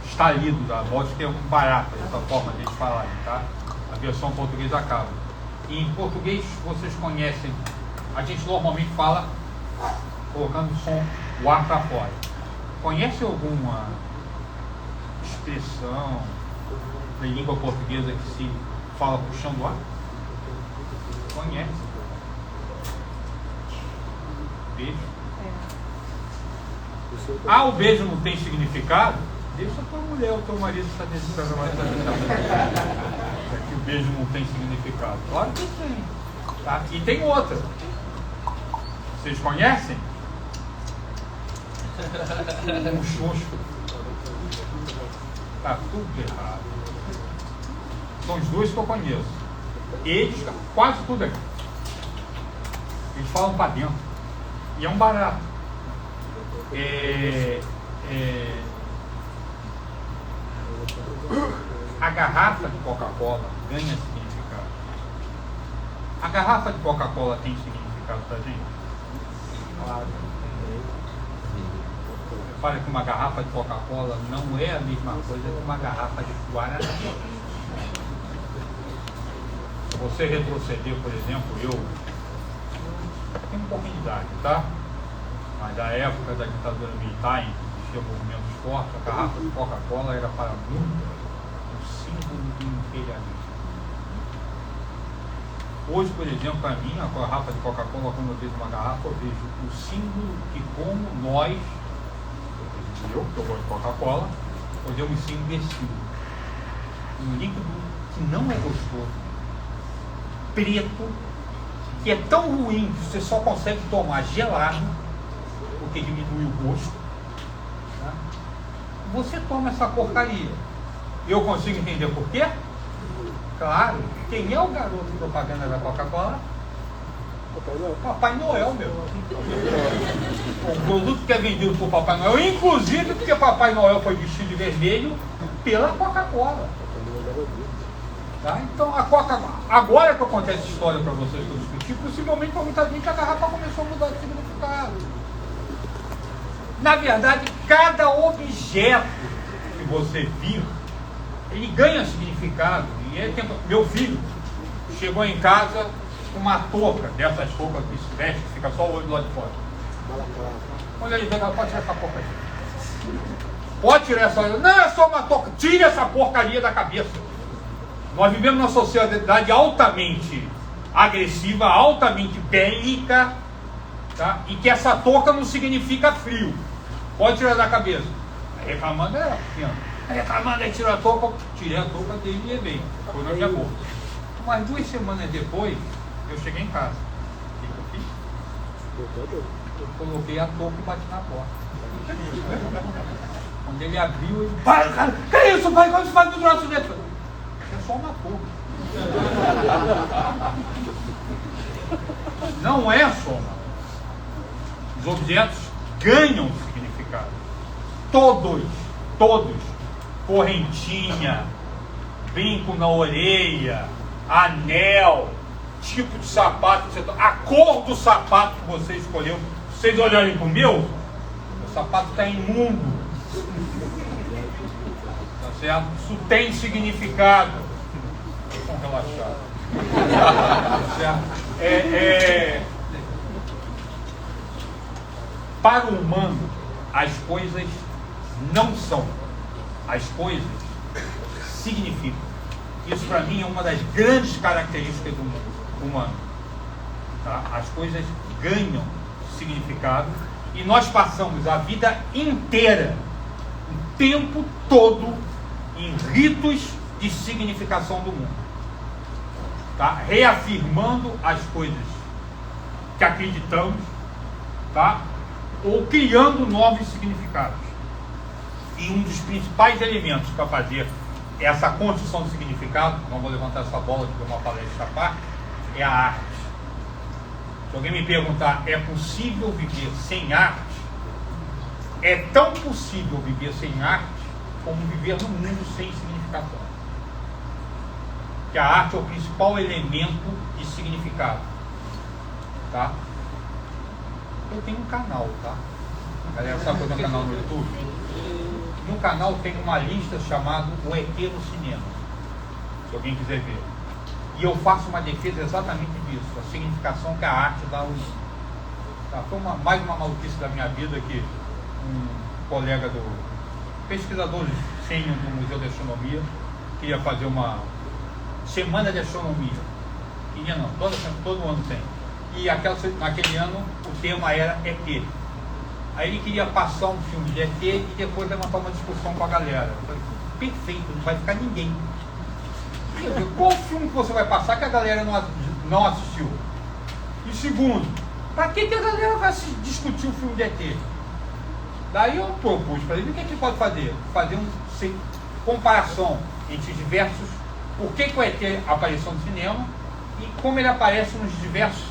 estalido da voz, que é um barato, essa forma de eles falarem, tá? A versão portuguesa acaba. E em português, vocês conhecem, a gente normalmente fala colocando o ar para fora. conhece alguma expressão da língua portuguesa que se fala puxando ar? Conhece? Beijo. Ah, o beijo não tem significado? Deixa a tua mulher, o teu marido está necessitando mais que o beijo não tem significado. Claro que tem. Tá? E tem outra. Vocês conhecem? Um xoxo. Tá tudo errado. São os dois que eu conheço. Eles, quase tudo aqui. Eles falam para dentro. E é um barato. A garrafa de Coca-Cola ganha significado. A garrafa de Coca-Cola tem significado pra gente? Claro. Repare que uma garrafa de Coca-Cola não é a mesma coisa que uma garrafa de Guaraná. Se você retroceder, por exemplo, eu tenho um pouquinho de idade, tá? Mas da época da ditadura militar, em que existia movimentos fortes, a garrafa de Coca-Cola era para muito um símbolo do imperialismo. Hoje, por exemplo, para mim, a garrafa de Coca-Cola, quando eu vejo uma garrafa, eu vejo o símbolo que, como nós, eu que eu gosto de Coca-Cola, podemos ser imbecil. Um líquido que não é gostoso, preto, que é tão ruim que você só consegue tomar gelado, porque diminui o gosto. Tá? Você toma essa porcaria. Eu consigo entender por quê? Claro, quem é o garoto propaganda da Coca-Cola? Papai Noel, meu. O produto que é vendido por Papai Noel, inclusive porque Papai Noel foi vestido de vermelho pela Coca-Cola. Tá? Então, a Coca-Cola, agora que eu contei essa história para vocês que eu discuti, possivelmente para muita gente a garrafa começou a mudar de significado. Na verdade, cada objeto que você vir, ele ganha significado. E meu filho chegou em casa com uma touca, dessas toucas que se veste, que fica só o olho do lado de fora. Quando ele veio, pode tirar essa touca aí. Pode tirar essa. Não, é só uma touca. Tire essa porcaria da cabeça. Nós vivemos numa sociedade altamente agressiva, altamente bélica, tá? E que essa touca não significa frio. Pode tirar da cabeça. Reclamando é pequeno. Reclamando é tirar a touca. Tirei a touca dele e levei. Foi na minha bolsa. Mas 2 semanas depois, eu cheguei em casa. O que eu fiz? Eu coloquei a touca e bati na porta. Quando ele abriu, ele... Para, cara! Que é isso, pai? Quando você faz do troço dentro? É só uma touca. Não é só uma. Os objetos ganham significado. Todos. Correntinha, brinco na orelha, anel, tipo de sapato que você... a cor do sapato que você escolheu. Se vocês olharem para o meu sapato está imundo. Tá certo? Isso tem significado. Estão relaxados. Tá certo? Para o humano, as coisas não são. As coisas significam. Isso para mim é uma das grandes características do mundo humano. Tá? As coisas ganham significado e nós passamos a vida inteira, o tempo todo, em ritos de significação do mundo. Tá? Reafirmando as coisas que acreditamos, tá? Ou criando novos significados. E um dos principais elementos para fazer essa construção de significado, não vou levantar essa bola que é uma palestra à parte, é a arte. Se alguém me perguntar, é possível viver sem arte? É tão possível viver sem arte como viver no mundo sem significação. Que a arte é o principal elemento de significado. Tá? Eu tenho um canal, tá? A galera sabe que eu tenho um canal no YouTube? No canal tem uma lista chamada O ET no Cinema, se alguém quiser ver. E eu faço uma defesa exatamente disso, a significação que a arte dá ao mundo. Tá? Foi mais uma maluquice da minha vida que colega do pesquisador sênior do Museu de Astronomia, queria fazer uma semana de astronomia. Queria não, todo ano tem. E naquele ano o tema era ET. Aí ele queria passar um filme de ET e depois levantar uma discussão com a galera. Eu falei, perfeito, não vai ficar ninguém. Eu falei, qual filme que você vai passar que a galera não assistiu? E segundo, para que a galera vai discutir o filme de ET? Daí eu propus para ele, o que a gente pode fazer? Fazer uma comparação entre diversos, por que o ET apareceu no cinema e como ele aparece nos diversos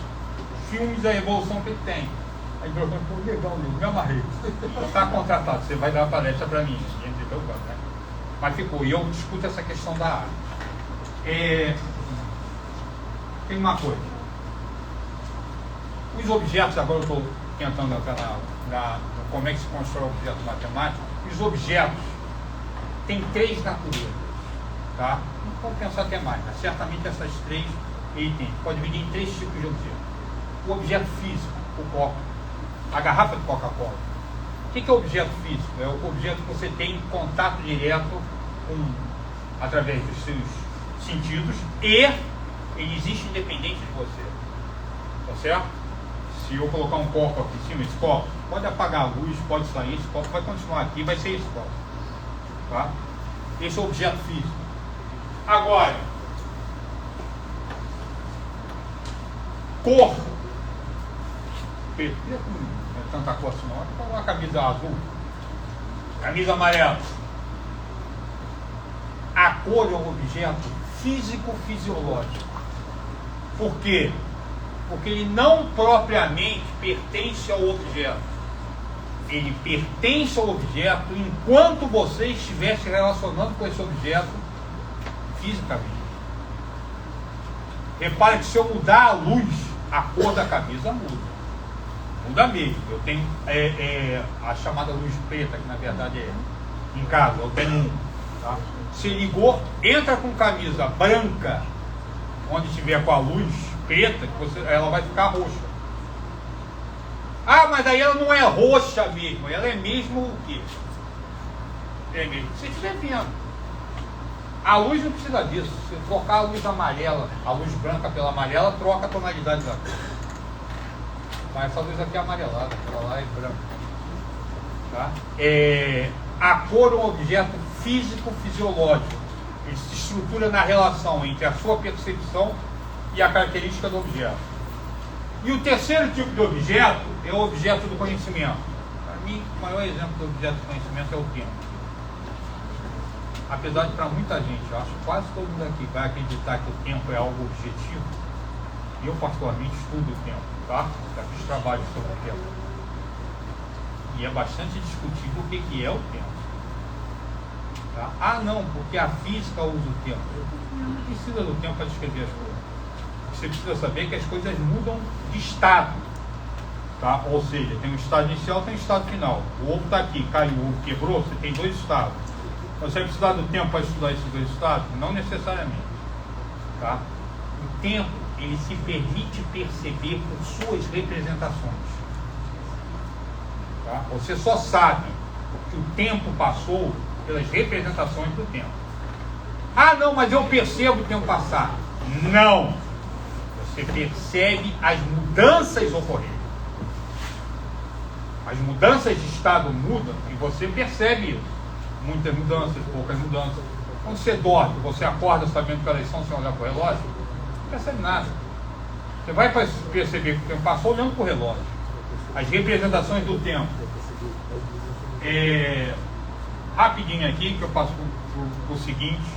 filmes da evolução que ele tem. Aí ele falou, pô, legal, me amarrei. Está contratado, você vai dar uma palestra para mim. Entendeu? Né? Mas ficou, e eu discuto essa questão da área. Tem uma coisa. Os objetos, agora eu estou tentando entrar como é que se constrói o objeto matemático. Os objetos têm 3 naturezas. Tá? Não pode pensar até mais, mas certamente essas 3 itens. Pode dividir em 3 tipos de objetos. O objeto físico, o copo, a garrafa de Coca-Cola. O que é objeto físico? É o objeto que você tem contato direto através dos seus sentidos e ele existe independente de você. Tá certo? Se eu colocar um copo aqui em cima, esse copo, pode apagar a luz, pode sair, esse copo vai continuar aqui, vai ser esse copo. Tá? Esse é o objeto físico. Agora, cor. Não é tanta cor assim, não. Vou uma camisa azul, camisa amarela. A cor é um objeto físico-fisiológico. Por quê? Porque ele não propriamente pertence ao objeto. Ele pertence ao objeto enquanto você estiver se relacionando com esse objeto fisicamente. Repare que se eu mudar a luz, a cor da camisa muda. Muda mesmo. Eu tenho a chamada luz preta, que na verdade é em casa, eu tenho. Tá? Se ligou, entra com camisa branca, onde estiver com a luz preta, ela vai ficar roxa. Ah, mas aí ela não é roxa mesmo, ela é mesmo o quê? É mesmo. Se estiver vendo. A luz não precisa disso. Se trocar a luz amarela, a luz branca pela amarela, troca a tonalidade da cor. Mas essa luz aqui é amarelada, para lá é branca. Tá? A cor é um objeto físico-fisiológico. Ele se estrutura na relação entre a sua percepção e a característica do objeto. E o terceiro tipo de objeto é o objeto do conhecimento. Para mim, o maior exemplo do objeto do conhecimento é o tempo. Apesar de, para muita gente, eu acho que quase todo mundo aqui vai acreditar que o tempo é algo objetivo. E eu, particularmente, estudo o tempo, tá? Já fiz trabalho sobre o tempo. E é bastante discutível o que é o tempo. Tá? Ah, não, porque a física usa o tempo. Não precisa do tempo para descrever as coisas. Você precisa saber que as coisas mudam de estado. Tá? Ou seja, tem um estado inicial, tem um estado final. O ovo está aqui, caiu, o ovo quebrou, você tem 2 estados. Você vai precisar do tempo para estudar esses 2 estados? Não necessariamente. Tá? O tempo, ele se permite perceber por suas representações. Tá? Você só sabe que o tempo passou pelas representações do tempo. Ah, não, mas eu percebo o tempo passar. Não! Você percebe as mudanças ocorrerem. As mudanças de estado mudam e você percebe isso. Muitas mudanças, poucas mudanças. Quando você dorme, você acorda sabendo que elas são sem olhar para o relógio, não percebe nada. Você vai perceber que o tempo passou olhando para o relógio. As representações do tempo. Rapidinho aqui, que eu passo para o seguinte: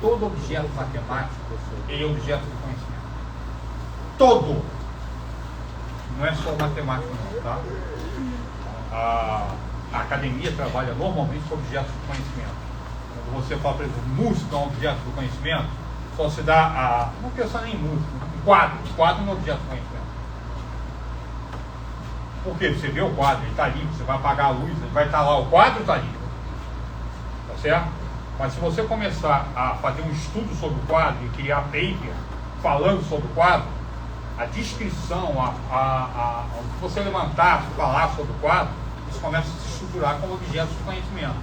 todo objeto matemático é objeto de conhecimento. Todo. Não é só matemática, não, tá? A academia trabalha normalmente com objetos de conhecimento. Quando você fala, por exemplo, música é um objeto do conhecimento, só se dá não pensar nem em música, em quadro. Quadro não é objeto de conhecimento. Por quê? Você vê o quadro, ele está ali, você vai apagar a luz, ele vai estar lá, o quadro está ali. Tá certo? Mas se você começar a fazer um estudo sobre o quadro e criar paper falando sobre o quadro, a descrição, o que você levantar, falar sobre o quadro, isso começa a se estruturar como objetos de conhecimento.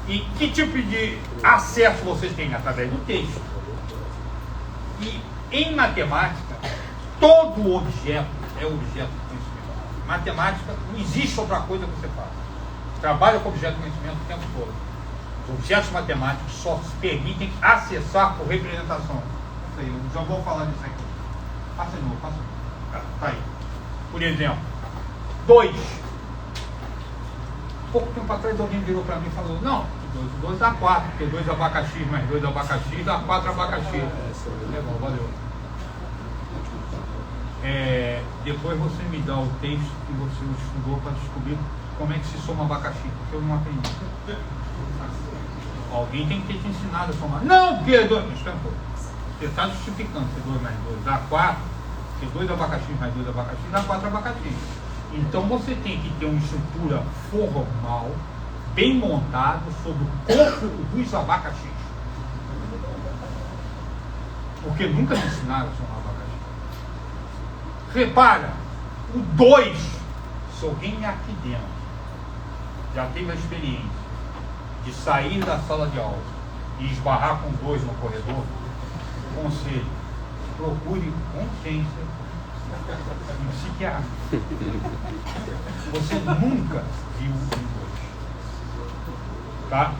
E que tipo de acesso vocês têm? Através do texto. E em matemática, todo objeto é objeto de conhecimento. Matemática, não existe outra coisa que você faça. Trabalha com objeto de conhecimento o tempo todo. Os objetos matemáticos só se permitem acessar por representação. Isso aí, eu já vou falar disso aqui. Passa de novo, passa de novo. Tá aí. Por exemplo, 2. Pouco tempo atrás alguém virou para mim e falou, não, 2 dá 4, porque 2 abacaxi mais 2 abacaxi dá 4 abacaxi. Legal, valeu. Depois você me dá o texto que você estudou para descobrir como é que se soma abacaxi, porque eu não aprendi. Alguém tem que ter te ensinado a somar. Não, porque 2. Você está justificando se 2 mais 2 dá 4, porque 2 abacaxi mais 2 abacaxi dá 4 abacaxi. Então você tem que ter uma estrutura formal, bem montada, sobre o corpo dos abacaxis. Porque nunca me ensinaram a somar abacaxi. Repara, o 2, se alguém aqui dentro já teve a experiência de sair da sala de aula e esbarrar com 2 no corredor, conselho, procure consciência um psiquiatra. Você nunca viu um 2. Tá?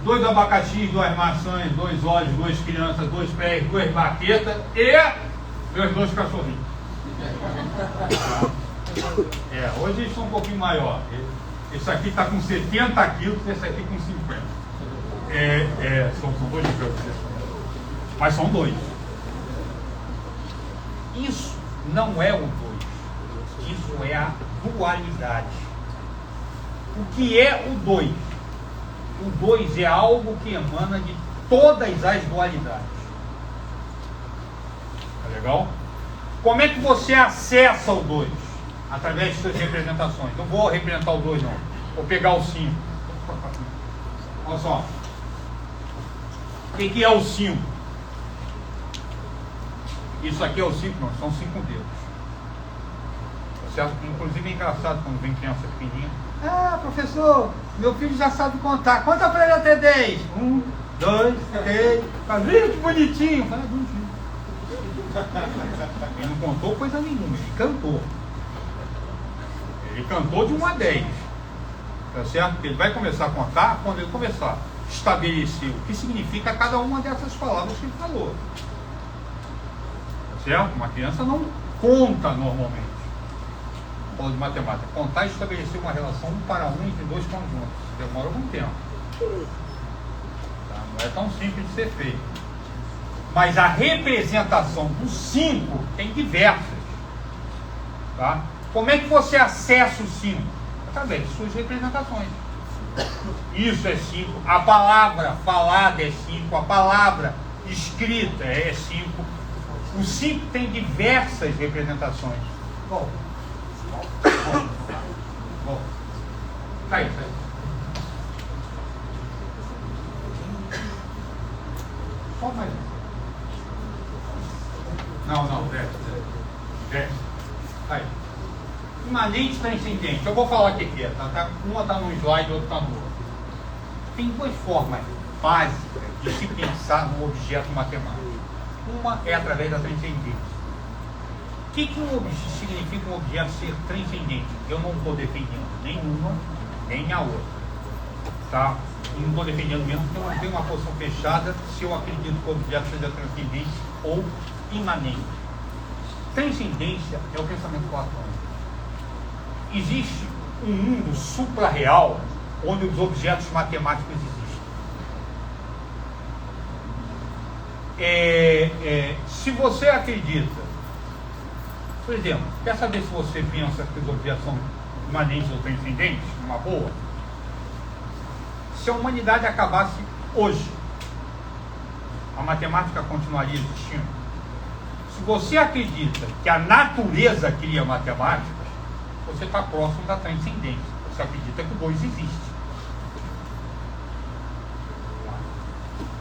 2 abacaxis, 2 maçãs, 2 óleos, 2 crianças, 2 pés, 2 baquetas e meus 2 cachorrinhos. Hoje eles são um pouquinho maior. Esse aqui está com 70 quilos, esse aqui com 50. São 2 quilos. Mas são 2. Isso não é o 2. Isso é a dualidade. O que é o 2? O 2 é algo que emana de todas as dualidades. Tá legal? Como é que você acessa o 2? Através de suas representações. Não vou representar o 2 não. Vou pegar o 5. Olha só. O que é o 5? Isso aqui é o 5, não, são 5 dedos. Certo? Inclusive é engraçado quando vem criança pequenininha. Ah, professor, meu filho já sabe contar. Conta pra ele até 10. 1, 2, 3. Viu que bonitinho? Fala, bonitinho. Ele não contou coisa nenhuma, ele cantou. Ele cantou de 1 a 10. Tá certo? Porque ele vai começar a contar quando ele começar a estabelecer o que significa cada uma dessas palavras que ele falou. Certo? Uma criança não conta normalmente. Ou de matemática. Contar e estabelecer uma relação 1 para 1 entre 2 conjuntos. Demora algum tempo. Tá? Não é tão simples de ser feito. Mas a representação do 5 tem diversas. Tá? Como é que você acessa o 5? Através de suas representações. Isso é 5. A palavra falada é 5. A palavra escrita é 5. O 5 tem diversas representações. Bom. Tá aí. Só mais. Não, desce. Tá aí. Imanente transcendente. Eu vou falar o que é. Tá? Uma está num slide, outra está no outro. Tem 2 formas básicas de se pensar num objeto matemático. Uma é através da transcendência. O que significa um objeto ser transcendente? Eu não estou defendendo nenhuma, nem a outra. Tá? E não estou defendendo mesmo porque eu não tenho uma posição fechada se eu acredito que o objeto seja transcendente ou imanente. Transcendência é o pensamento platônico. Existe um mundo supra-real onde os objetos matemáticos existem. Se você acredita, por exemplo, quer saber se você pensa que os objetos são imanentes ou transcendentes, uma boa? Se a humanidade acabasse hoje, a matemática continuaria existindo? Se você acredita que a natureza cria matemáticas, você está próximo da transcendência. Você acredita que o 2 existe.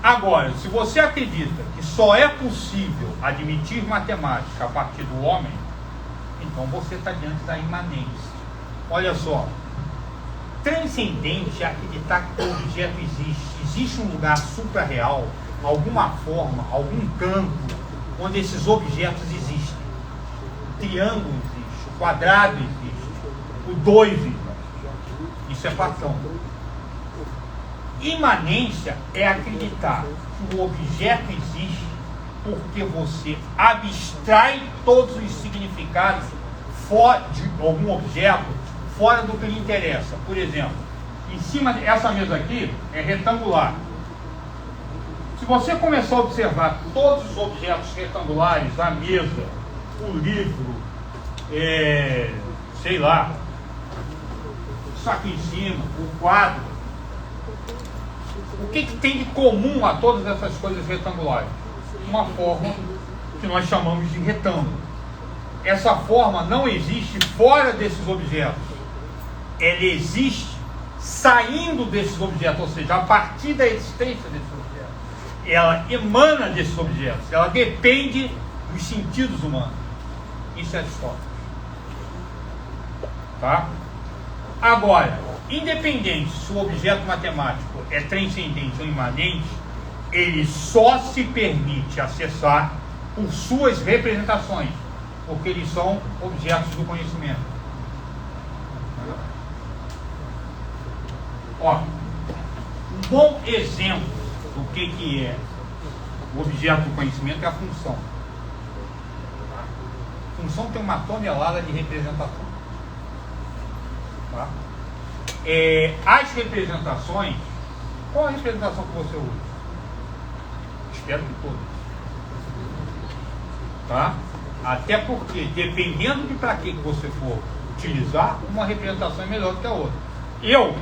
Agora, se você acredita que só é possível admitir matemática a partir do homem, então você está diante da imanência. Olha só. Transcendente é acreditar que o objeto existe. Existe um lugar supra-real, alguma forma, algum campo, onde esses objetos existem. O triângulo existe, o quadrado existe, o 2 existe. Isso é Platão. Imanência é acreditar que o objeto existe porque você abstrai todos os significados de algum objeto fora do que lhe interessa. Por exemplo, em cima dessa mesa aqui é retangular. Se você começar a observar todos os objetos retangulares, a mesa, o livro, sei lá, isso aqui em cima, o quadro, o que tem de comum a todas essas coisas retangulares? Uma forma que nós chamamos de retângulo. Essa forma não existe fora desses objetos. Ela existe saindo desses objetos, ou seja, a partir da existência desses objetos. Ela emana desses objetos, ela depende dos sentidos humanos. Isso é Aristóteles. Tá? Agora, independente se o objeto matemático é transcendente ou imanente, ele só se permite acessar por suas representações, porque eles são objetos do conhecimento. Ó, um bom exemplo do que é o objeto do conhecimento é a função. A função tem uma tonelada de representação. Tá? As representações, qual a representação que você usa? Espero que todas. Tá? Até porque, dependendo de para que você for utilizar, uma representação é melhor do que a outra. Eu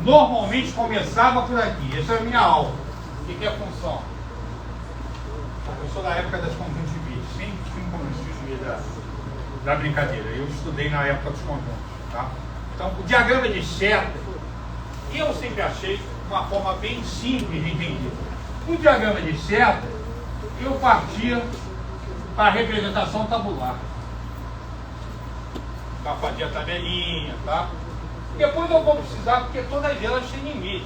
normalmente começava por aqui. Essa é a minha aula. O que é a função? Eu sou da época das conjuntivistas. Sempre tinha um conjuntivismo da brincadeira. Eu estudei na época dos conjuntos. Tá? Então, o diagrama de seta, eu sempre achei uma forma bem simples de entender. O diagrama de seta, eu partia para a representação tabular. Tá, fazia a tabelinha, tá? Depois eu vou precisar, porque todas elas têm limite.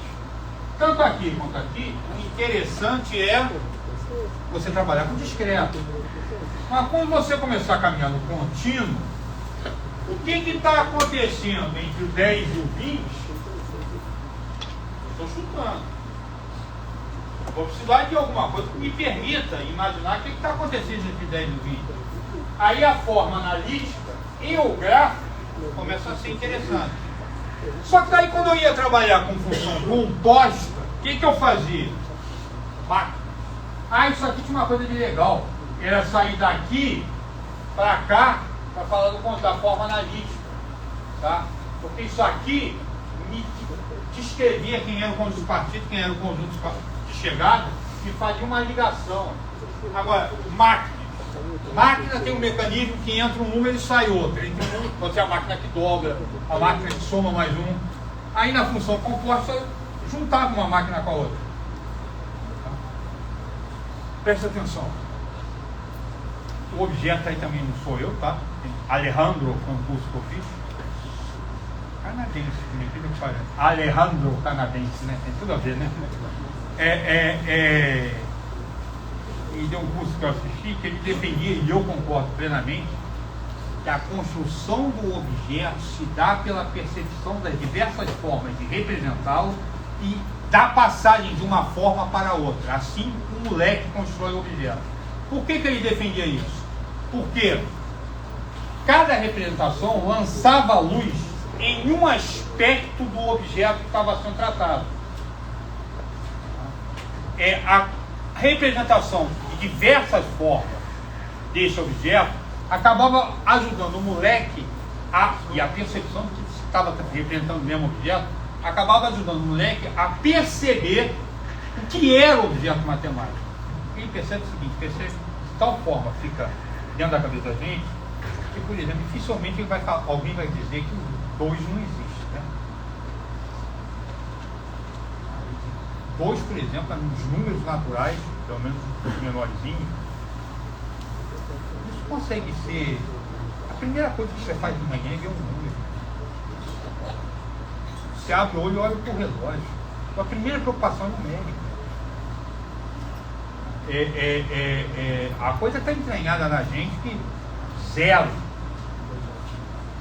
Tanto aqui quanto aqui, o interessante é você trabalhar com discreto. Mas quando você começar a caminhar no contínuo, o que está acontecendo entre o 10 e o 20? Estou chutando. Vou precisar de alguma coisa que me permita imaginar o que está acontecendo entre 10 e 20. Aí a forma analítica e o gráfico começam a ser interessante. Só que daí quando eu ia trabalhar com função composta, o que eu fazia? Isso aqui tinha uma coisa de legal. Era sair daqui para cá para falar da forma analítica. Tá? Porque isso aqui me descrevia quem era o conjunto de partido, quem era o conjunto de chegada, e fazia uma ligação. Agora, máquina tem um mecanismo que entra um número e sai outro. Pode ser a máquina que dobra, a máquina que soma mais um. Aí na função composta, juntava uma máquina com a outra. Presta atenção. O objeto aí também não sou eu, tá? Alejandro foi um curso que eu fiz. Canadense, que parece. Alejandro canadense, né? Tem tudo a ver, né? E deu um curso que eu assisti que ele defendia, e eu concordo plenamente, que a construção do objeto se dá pela percepção das diversas formas de representá-lo e da passagem de uma forma para outra. Assim o moleque constrói o objeto. Por que ele defendia isso? Porque cada representação lançava a luz em um aspecto do objeto que estava sendo tratado. A representação de diversas formas desse objeto acabava ajudando o moleque e a percepção de que estava representando o mesmo objeto acabava ajudando o moleque a perceber o que era o objeto matemático. Ele percebe o seguinte, percebe de tal forma fica dentro da cabeça da gente que, por exemplo, dificilmente alguém vai dizer que o 2 não existe, né? 2, por exemplo, nos números naturais, pelo menos os menorzinhos, isso consegue ser a primeira coisa que você faz de manhã é ver um número. Você abre o olho e olha para o relógio. A primeira preocupação é numérica. A coisa está entranhada na gente que zero.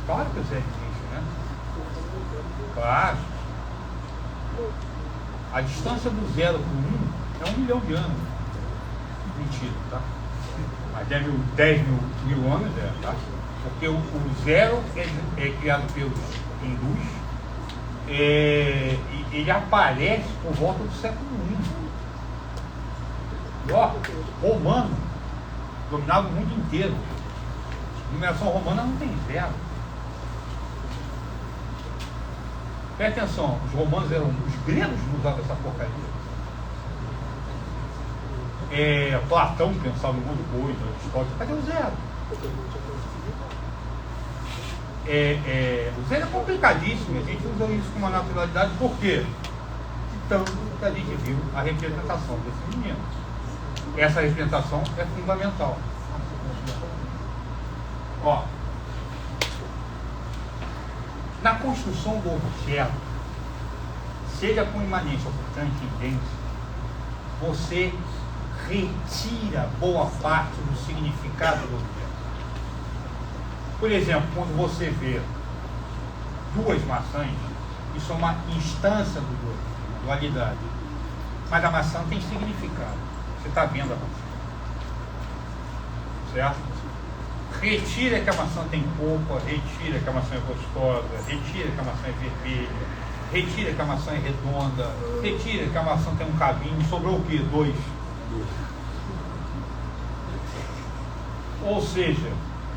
Claro que o zero existe, né? Claro. A distância do 0 para 1 é 1 milhão de anos. Mentira, tá? Mas 10 mil anos tá? Porque o zero é criado pelos hindus, e ele aparece por volta do século I. E, ó, romano dominava o mundo inteiro. A numeração romana não tem zero. Presta atenção, os romanos eram, os gregos não usavam essa porcaria. Platão pensava em um monte de coisa, Aristóteles, cadê o zero? O zero é complicadíssimo, a gente usa isso com uma naturalidade, por quê? Então, a gente viu a representação desse menino. Essa representação é fundamental. Ó, na construção do objeto, seja com imanência ou por transcendência, você retira boa parte do significado do objeto. Por exemplo, quando você vê duas maçãs, isso é uma instância do dois, uma dualidade. Mas a maçã tem significado. Você está vendo a maçã. Certo? Retira que a maçã tem polpa, retira que a maçã é gostosa, retira que a maçã é vermelha, retira que a maçã é redonda, retira que a maçã tem um cabinho, sobrou o quê? 2. Ou seja,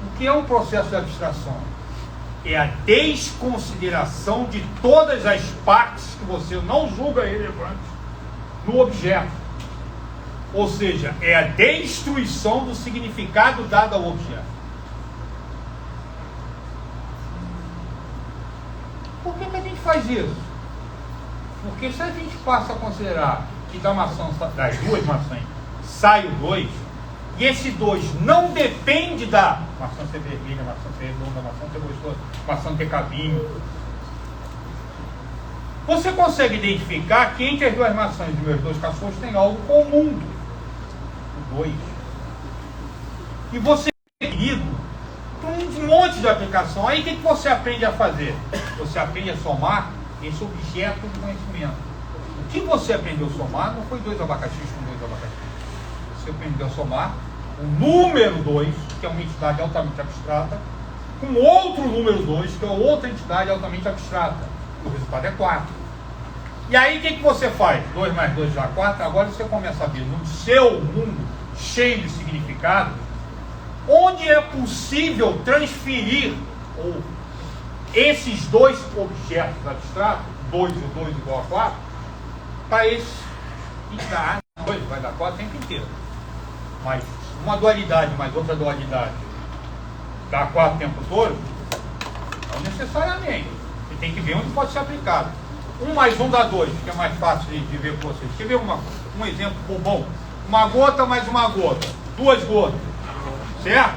o que é um processo de abstração? É a desconsideração de todas as partes que você não julga relevantes no objeto. Ou seja, é a destruição do significado dado ao objeto. Por que a gente faz isso? Porque se a gente passa a considerar que das duas maçãs sai o 2, e esse 2 não depende da maçã ser vermelha, maçã ser redonda, maçã ser gostosa, maçã ter cabinho, você consegue identificar que entre as duas maçãs e os meus 2 cachorros tem algo comum. O 2. E você é querido um monte de aplicação. Aí o que você aprende a fazer? Você aprende a somar esse objeto de conhecimento. O que você aprendeu a somar não foi 2 abacaxis com 2 abacaxis. Você aprendeu a somar o número 2, que é uma entidade altamente abstrata, com outro número 2, que é outra entidade altamente abstrata. O resultado é 4. E aí o que você faz? 2 mais 2 dá 4. Agora você começa a ver no seu mundo cheio de significado, onde é possível transferir esses 2 objetos abstratos, 2 e 2 igual a 4, para esse que dá 2, vai dar 4 o tempo inteiro. Mas uma dualidade mais outra dualidade dá 4 o tempo todo? Não necessariamente. Você tem que ver onde pode ser aplicado. 1 mais 1 dá 2, que é mais fácil de ver com vocês. Quer ver um exemplo bom? Uma gota mais uma gota. 2 gotas. Certo?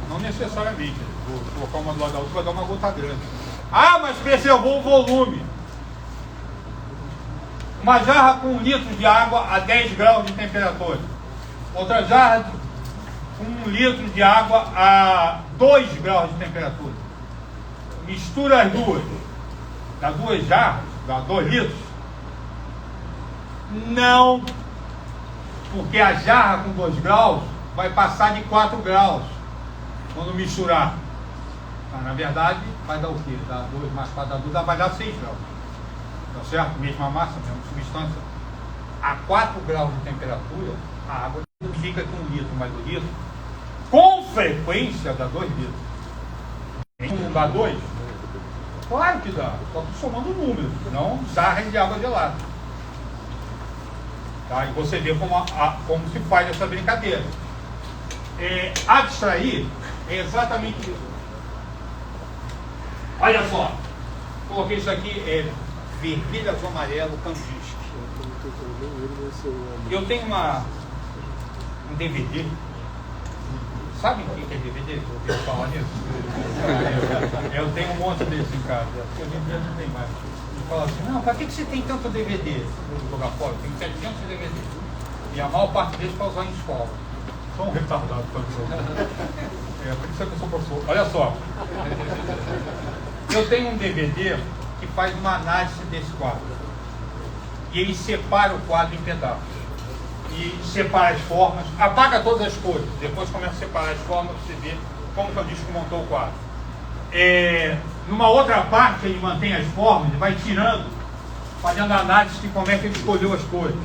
Não necessariamente. Vou colocar uma do lado da outra, vai dar uma gota grande. Ah, mas preservou o volume. Uma jarra com 1 litro de água a 10 graus de temperatura. Outra jarra com 1 litro de água a 2 graus de temperatura. Mistura as duas. Dá 2 jarras, dá 2 litros. Não. Porque a jarra com 2 graus vai passar de 4 graus quando misturar. Mas, na verdade, vai dar o quê? Dá 2 mais 4 dá 2, vai dar 6 graus. Tá certo? Mesma massa, mesma substância. A 4 graus de temperatura, a água fica com 1 litro mais 1 litro. Com frequência dá 2 litros. Não dá 2? Claro que dá. Só estou somando números, não jarras de água gelada. Tá? E você vê como se faz essa brincadeira. Abstrair é exatamente isso. Olha só, coloquei isso aqui, vermelho, azul, amarelo, Kandinsky. Eu tenho um DVD. Sabe o que é DVD? Eu falar nisso? Eu tenho um monte desse em casa. Hoje em dia não tem mais. fala assim, não, para que você tem tanto DVD? Eu vou jogar fora, eu tenho 700 DVD. E a maior parte deles para usar em escola. Sou um retardado, professor. Por isso que eu sou professor. Olha só. Eu tenho um DVD que faz uma análise desse quadro. E ele separa o quadro em pedaços. E separa as formas, apaga todas as cores. Depois começa a separar as formas para você ver como que eu disse que montou o quadro. Numa outra parte ele mantém as formas e vai tirando, fazendo análise de como é que ele escolheu as cores.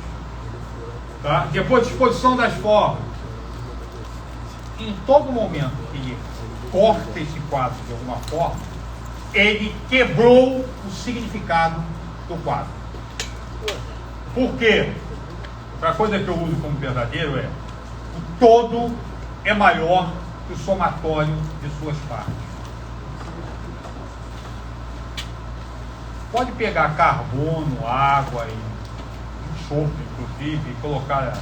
Tá? Depois disposição das formas. Em todo momento que ele corta esse quadro de alguma forma, ele quebrou o significado do quadro. Por quê? Outra coisa que eu uso como verdadeiro é: o todo é maior que o somatório de suas partes. Pode pegar carbono, água e enxofre, inclusive, e colocar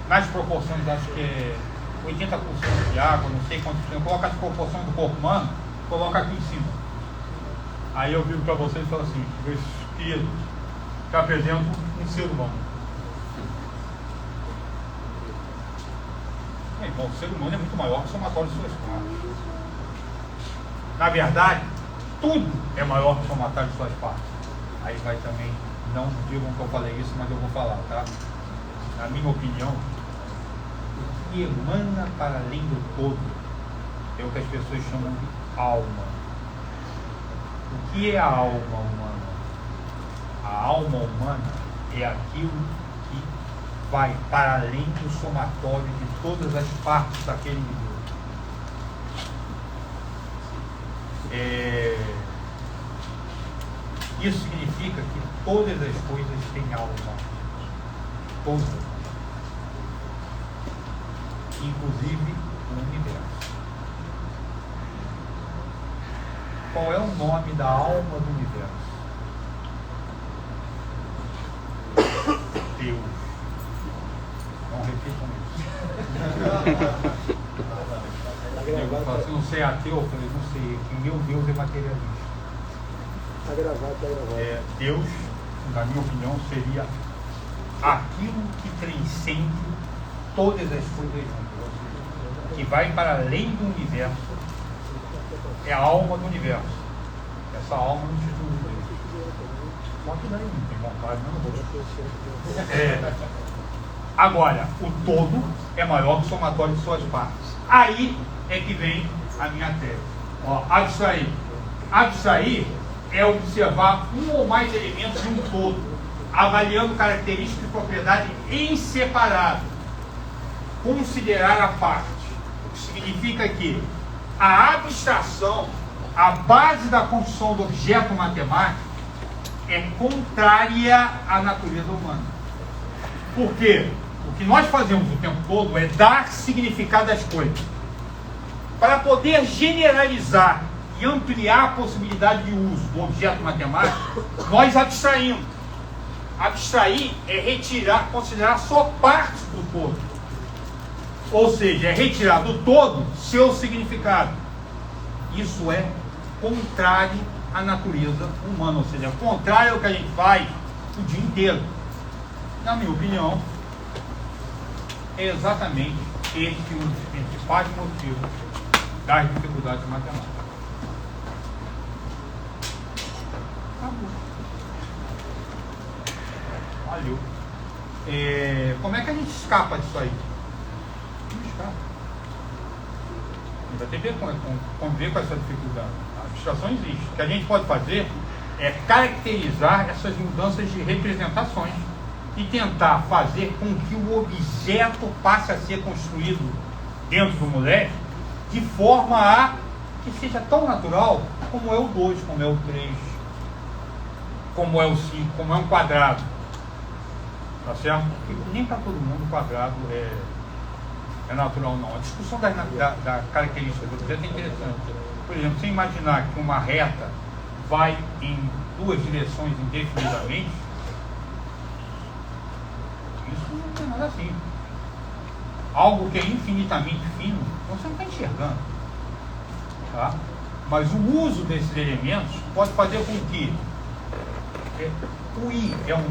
nas proporções, acho que é 80% de água, não sei quanto, coloca as proporções do corpo humano, coloca aqui em cima. Aí eu viro para vocês e falo assim: o espírito que apresenta um ser humano. Bom, o ser humano é muito maior que o somatório de suas partes. Na verdade, tudo é maior que o somatório de suas partes. Aí vai também, não digam que eu falei isso, mas eu vou falar, tá? Na minha opinião, o que emana para além do todo é o que as pessoas chamam de alma. O que é a alma humana? A alma humana é aquilo que vai para além do somatório de todas as partes daquele indivíduo. Isso significa que todas as coisas têm alma. Todas. Inclusive o universo. Qual é o nome da alma do universo? Deus. Não repitam isso. Eu falo assim, não sei ateu, eu falei, não sei, que meu Deus é materialista. Está gravado, está gravado. Deus, na minha opinião, seria aquilo que transcende todas as coisas juntas, que vai para além do universo, é a alma do universo. Essa alma não se dúvida. Pode daí, não tem vontade, não vou. Agora, o todo é maior que o somatório de suas partes. Aí é que vem a minha tese. Abstrair. Abstrair é observar um ou mais elementos de um todo, avaliando características e propriedades em separado. Considerar a parte. O que significa que a abstração, a base da construção do objeto matemático, é contrária à natureza humana. Por quê? O que nós fazemos o tempo todo é dar significado às coisas. Para poder generalizar e ampliar a possibilidade de uso do objeto matemático, nós abstraímos. Abstrair é retirar, considerar só parte do todo. Ou seja, é retirar do todo seu significado. Isso é contrário à natureza humana, ou seja, contrário ao que a gente faz o dia inteiro. Na minha opinião, é exatamente esse um dos principais motivos das dificuldades matemáticas. Acabou. Valeu. Como é que a gente escapa disso aí? Não escapa. A gente vai ter que conviver com essa dificuldade. A abstração existe. O que a gente pode fazer é caracterizar essas mudanças de representações e tentar fazer com que o objeto passe a ser construído dentro do moleque de forma a que seja tão natural como é o 2, como é o 3, como é o 5, como é um quadrado. Tá certo? Porque nem para todo mundo o quadrado é natural, não. A discussão da característica do objeto é interessante. Por exemplo, você imaginar que uma reta vai em duas direções indefinidamente, isso não tem nada assim. Algo que é infinitamente fino, você não está enxergando. Tá? Mas o uso desses elementos pode fazer com que o I é um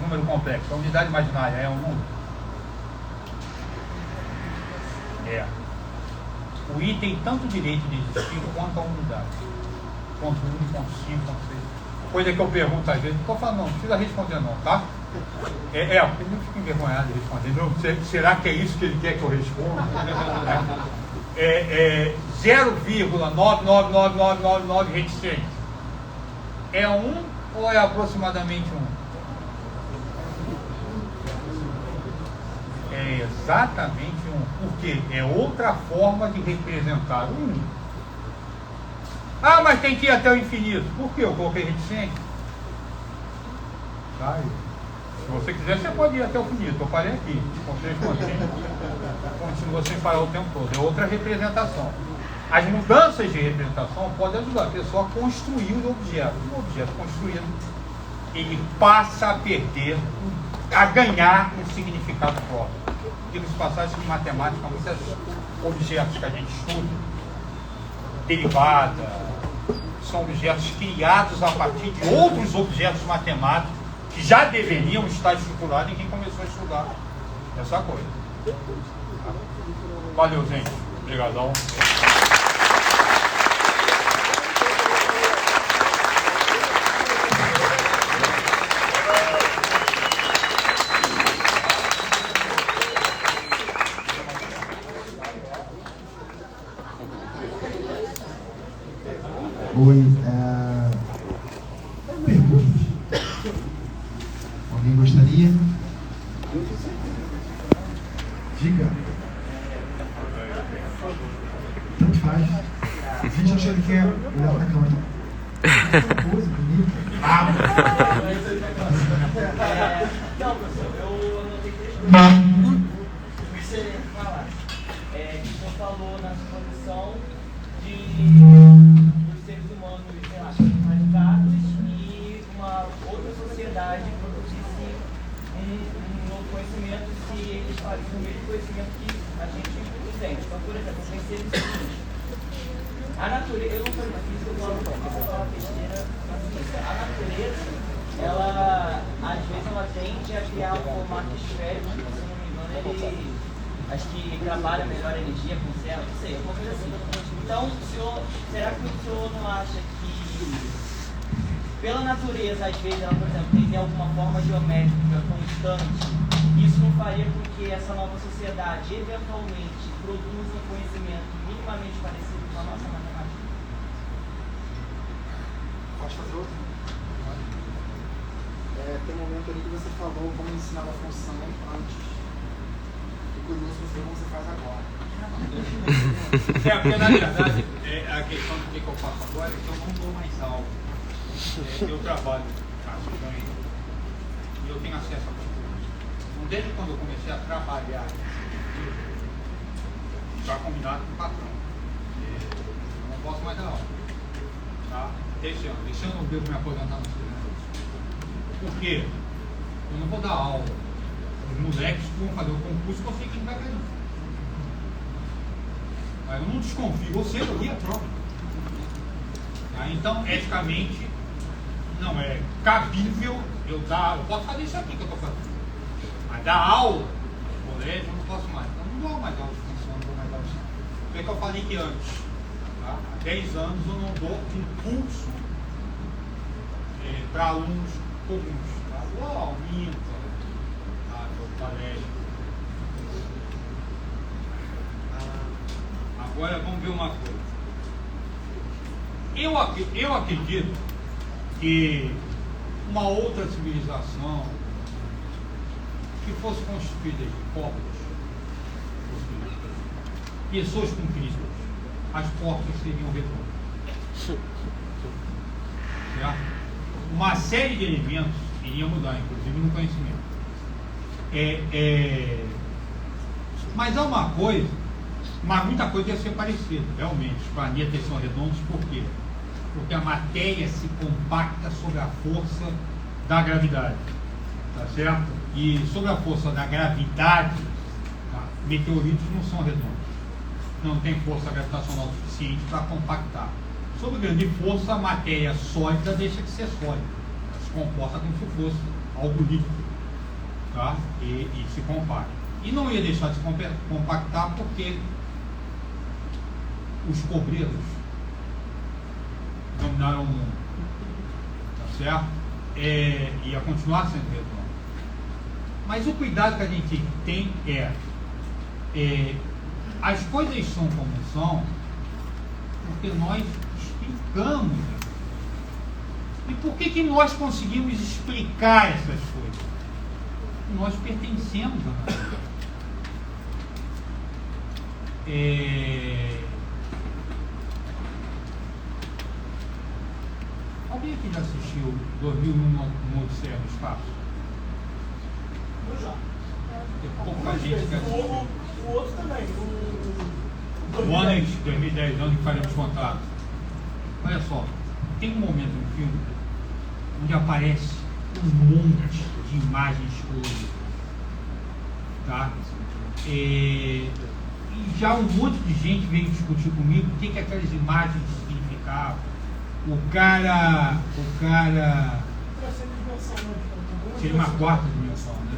número complexo, a unidade imaginária é um número. O I tem tanto direito de existir quanto a unidade. Ponto 1, ponto 5, ponto 6. Coisa que eu pergunto às vezes, não estou falando, não precisa responder não, tá? Porque eu fico envergonhado de responder. Não, será que é isso que ele quer que eu responda? 0,99999 reticentes. É 1 ou é aproximadamente 1? É exatamente 1, porque é outra forma de representar o 1. Ah, mas tem que ir até o infinito. Por que eu coloquei reticente? Tá aí. Se você quiser, você pode ir até o infinito. Eu parei aqui. Continua sem parar o tempo todo. É outra representação. As mudanças de representação podem ajudar a pessoa a construir o objeto. O objeto construído, ele passa a perder, a ganhar um significado próprio. Diga-se passagem em matemática, muitos objetos que a gente estuda, derivada, são objetos criados a partir de outros objetos matemáticos que já deveriam estar estruturados em quem começou a estudar essa coisa. Valeu, gente. Obrigadão. Oi, perguntas? Alguém gostaria? Diga. Tanto faz. A gente achou que quer olhar pra câmera. Coisa bonita. Não, professor, eu não tenho que você falar. Você falou na sua posição de os seres humanos serem radicados e uma outra sociedade produzisse um novo conhecimento se eles fazem o mesmo conhecimento que a gente tem. Então, por exemplo, tem seres seguintes. A natureza, eu não sou na física, eu falo besteira na física. A natureza, ela, às vezes, ela tende a criar um formato esférico, se não me engano, ele acho que trabalha melhor a energia, conserva, não sei, alguma coisa assim. Então, será que o senhor não acha que, pela natureza, às vezes, ela, por exemplo, tem alguma forma geométrica constante, isso não faria com que essa nova sociedade, eventualmente, produza um conhecimento minimamente parecido com a nossa matemática? Pode fazer outro? Tem um momento ali que você falou como ensinar a função antes. Curioso para saber como você faz agora. Porque na verdade a questão do que eu faço agora é que eu não dou mais aula. Eu trabalho e eu tenho acesso a tudo. Então, desde quando eu comecei a trabalhar, já combinado com o patrão. Eu não posso mais dar aula. Tá? Esse ano eu devo me aposentar no segundo. Por quê? Eu não vou dar aula. Os moleques que vão fazer o concurso, eu sei quem vai cair. Mas eu não desconfio, ou seja, eu li a prova. Tá? Então, eticamente, não é cabível eu dar. Eu posso fazer isso aqui que eu estou fazendo. Mas dar aula no colégio eu não posso mais. Então, não dou mais aula de função, não dou mais aula de função. Por que eu falei que antes? Tá? Há 10 anos eu não dou um curso para alunos comuns. Tá? Ou aumenta. Agora vamos ver uma coisa. Eu acredito que uma outra civilização que fosse constituída de povos, pessoas com Cristo, as portas seriam redondas. Certo? Uma série de elementos iria mudar, inclusive no conhecimento. Mas há uma coisa, mas muita coisa ia ser parecida, realmente. Os planetas são redondos, por quê? Porque a matéria se compacta sob a força da gravidade, tá certo? E sob a força da gravidade, tá? Meteoritos não são redondos. não tem força gravitacional suficiente para compactar. Sob grande força, a matéria sólida deixa de ser sólida. Ela se comporta como se fosse algo líquido, tá? E se compacta. E não ia deixar de se compactar porque os cobreiros dominaram o mundo, tá certo? Ia continuar sendo redondo. Mas o cuidado que a gente tem as coisas são como são porque nós explicamos. E por que nós conseguimos explicar essas coisas? Nós pertencemos a nós. Alguém aqui já assistiu 2001 no Odisseia no Espaço? Eu já. Tem pouca gente que assistiu. O outro também. O Onix 2010, ano que faremos contato. Olha só, tem um momento no filme onde aparece um monte de imagens coloridas, tá? E já um monte de gente veio discutir comigo o que aquelas imagens significavam. O cara seria uma quarta dimensão, né?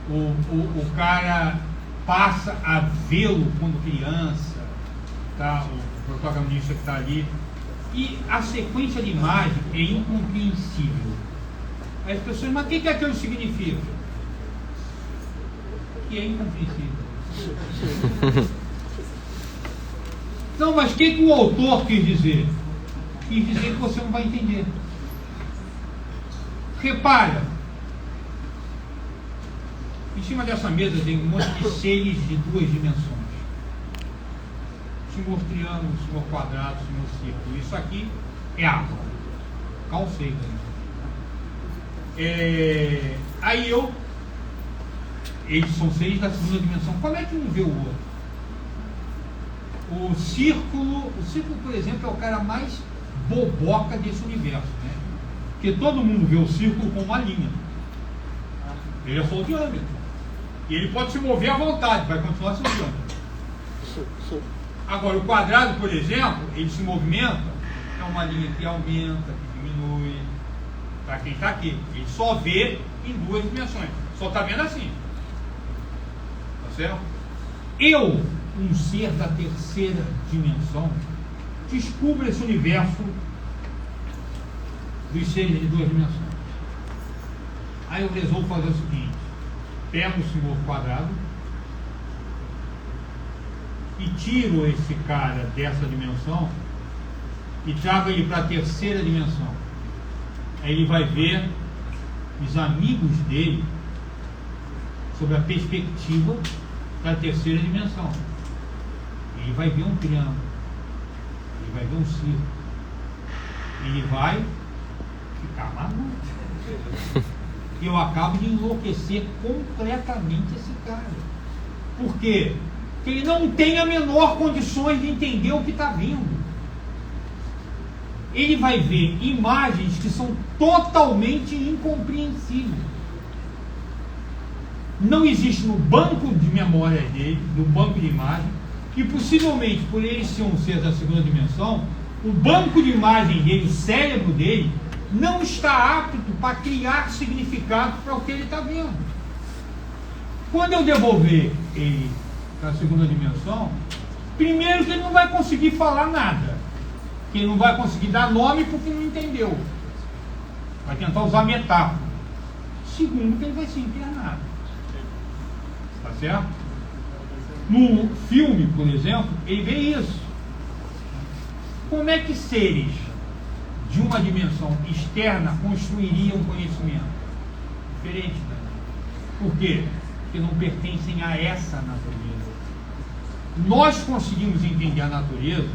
O cara passa a vê-lo quando criança, tá? O protagonista que está ali, e a sequência de imagem é incompreensível. As pessoas, mas o que aquilo significa? Que é incompreensível. Não, mas o que o autor quis dizer? Quis dizer que você não vai entender. Repara, em cima dessa mesa tem um monte de seres de duas dimensões. Senhor triângulo, senhor quadrado, senhor círculo. Isso aqui é água. Calceita. Aí eles são seres da segunda dimensão. Como é que um vê o outro? O círculo, por exemplo, é o cara mais boboca desse universo, né? Porque todo mundo vê o círculo como uma linha. Ele é só o diâmetro. E ele pode se mover à vontade, vai continuar se movendo. Agora, o quadrado, por exemplo, ele se movimenta, é uma linha que aumenta, que diminui. Para quem está aqui, ele só vê em duas dimensões. Só está vendo assim. Tá certo? Eu, um ser da terceira dimensão, descubro esse universo dos seres de duas dimensões. Aí eu resolvo fazer o seguinte: pego o senhor quadrado e tiro esse cara dessa dimensão e trago ele para a terceira dimensão. Aí ele vai ver os amigos dele sob a perspectiva da terceira dimensão. Ele vai ver um triângulo, ele vai ver um círculo, ele vai ficar maluco. E eu acabo de enlouquecer completamente esse cara. Por quê? Porque ele não tem a menor condições de entender o que está vendo. Ele vai ver imagens que são totalmente incompreensíveis. Não existe no banco de memória dele, no banco de imagem, e possivelmente por ele ser um ser da segunda dimensão, o banco de imagem dele, o cérebro dele, não está apto para criar significado para o que ele está vendo. Quando eu devolver ele para a segunda dimensão, primeiro que ele não vai conseguir falar nada, que ele não vai conseguir dar nome porque não entendeu, vai tentar usar metáfora. Segundo, que ele vai ser internado. Tá certo? No filme, por exemplo, ele vê isso. Como é que seres de uma dimensão externa construiriam conhecimento? Diferente, né? Por quê? Porque não pertencem a essa natureza. Nós conseguimos entender a natureza,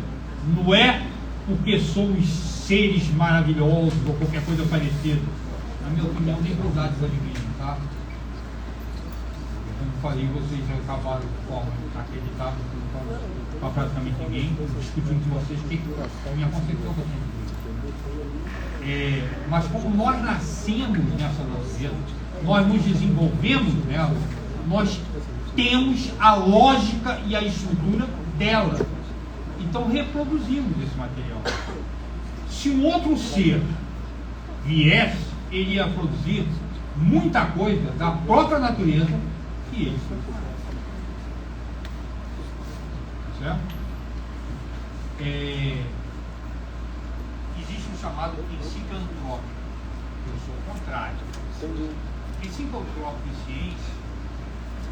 não é porque somos seres maravilhosos ou qualquer coisa parecida. Na minha opinião, nem verdades adivinham, tá? Como falei, vocês já acabaram de forma acreditada para praticamente ninguém, discutindo com vocês a minha concepção que eu tenho. Mas como nós nascemos nessa natureza, nós nos desenvolvemos nela, nós temos a lógica e a estrutura tela. Então reproduzimos esse material. Se um outro ser viesse, ele ia produzir muita coisa da própria natureza que ele fez. Certo? Existe um chamado princípio antrópico. Eu sou o contrário. Entendi. O princípio antrópico em ciência,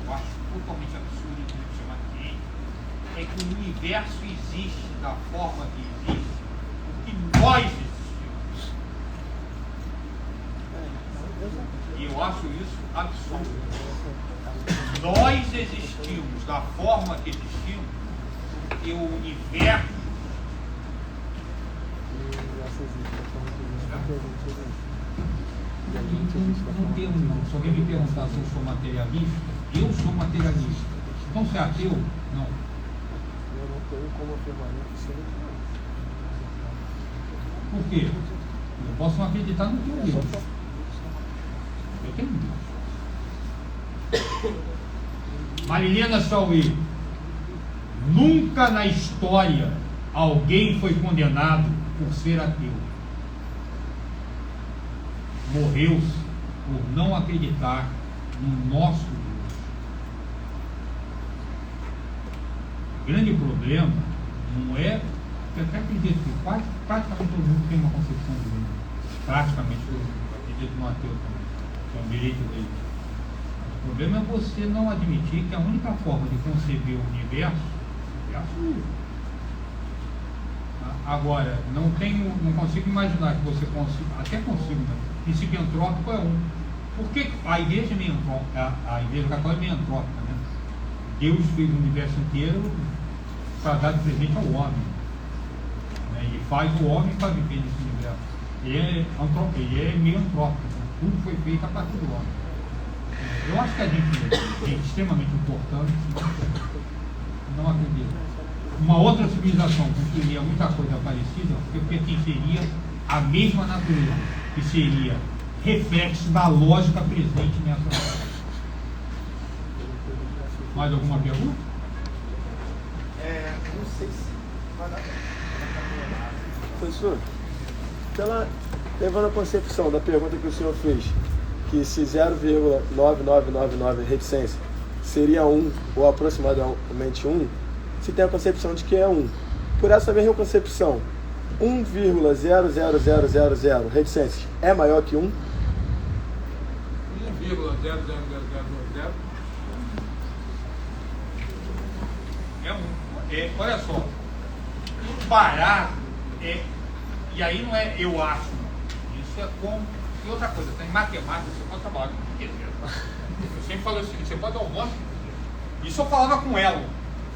eu acho totalmente absurdo que ele chama de ciência, é que o universo existe da forma que existe, porque nós existimos. E eu acho isso absurdo. Nós existimos da forma que existimos, porque o universo. Não temos, se alguém me perguntar se eu sou materialista, eu sou materialista. Então, se é ateu, não. Eu não tenho como afirmar isso. Por quê? Eu posso não acreditar no teu Deus. Eu tenho Deus. Marilena Chauí, nunca na história alguém foi condenado por ser ateu. Morreu-se por não acreditar no nosso Deus. O grande problema não é, eu até acredito que praticamente todo mundo tem uma concepção de Deus. Praticamente todo mundo, eu acredito no ateu também, que é um direito dele. O problema é você não admitir que a única forma de conceber o universo é a sua. Agora, não consigo imaginar que você consiga, até consigo, né? Princípio antrópico é um. Por que a igreja é meio antrópica? A igreja católica é meio antrópica, né? Deus fez o universo inteiro para dar de presente ao homem, né? E faz o homem para viver nesse universo. Ele é meio antrópico, né? Tudo foi feito a partir do homem. Eu acho que a gente é extremamente importante, não acredito. Uma outra civilização construiria muita coisa parecida, porque pertenceria à mesma natureza, que seria reflexo da lógica presente nessa. Mais alguma pergunta? Não sei se vai dar. Professor, levando a concepção da pergunta que o senhor fez, que se 0,9999 reticência seria 1 ou aproximadamente 1, se tem a concepção de que é 1. Por essa mesma concepção, 1,00000 reticências é maior que 1? 1,00000 é 1. Olha só, parar e aí não é eu acho, isso é como. E outra coisa, em matemática você pode trabalhar com o que quiser. Eu sempre falo assim, você pode dar um monte. Isso eu falava com ela,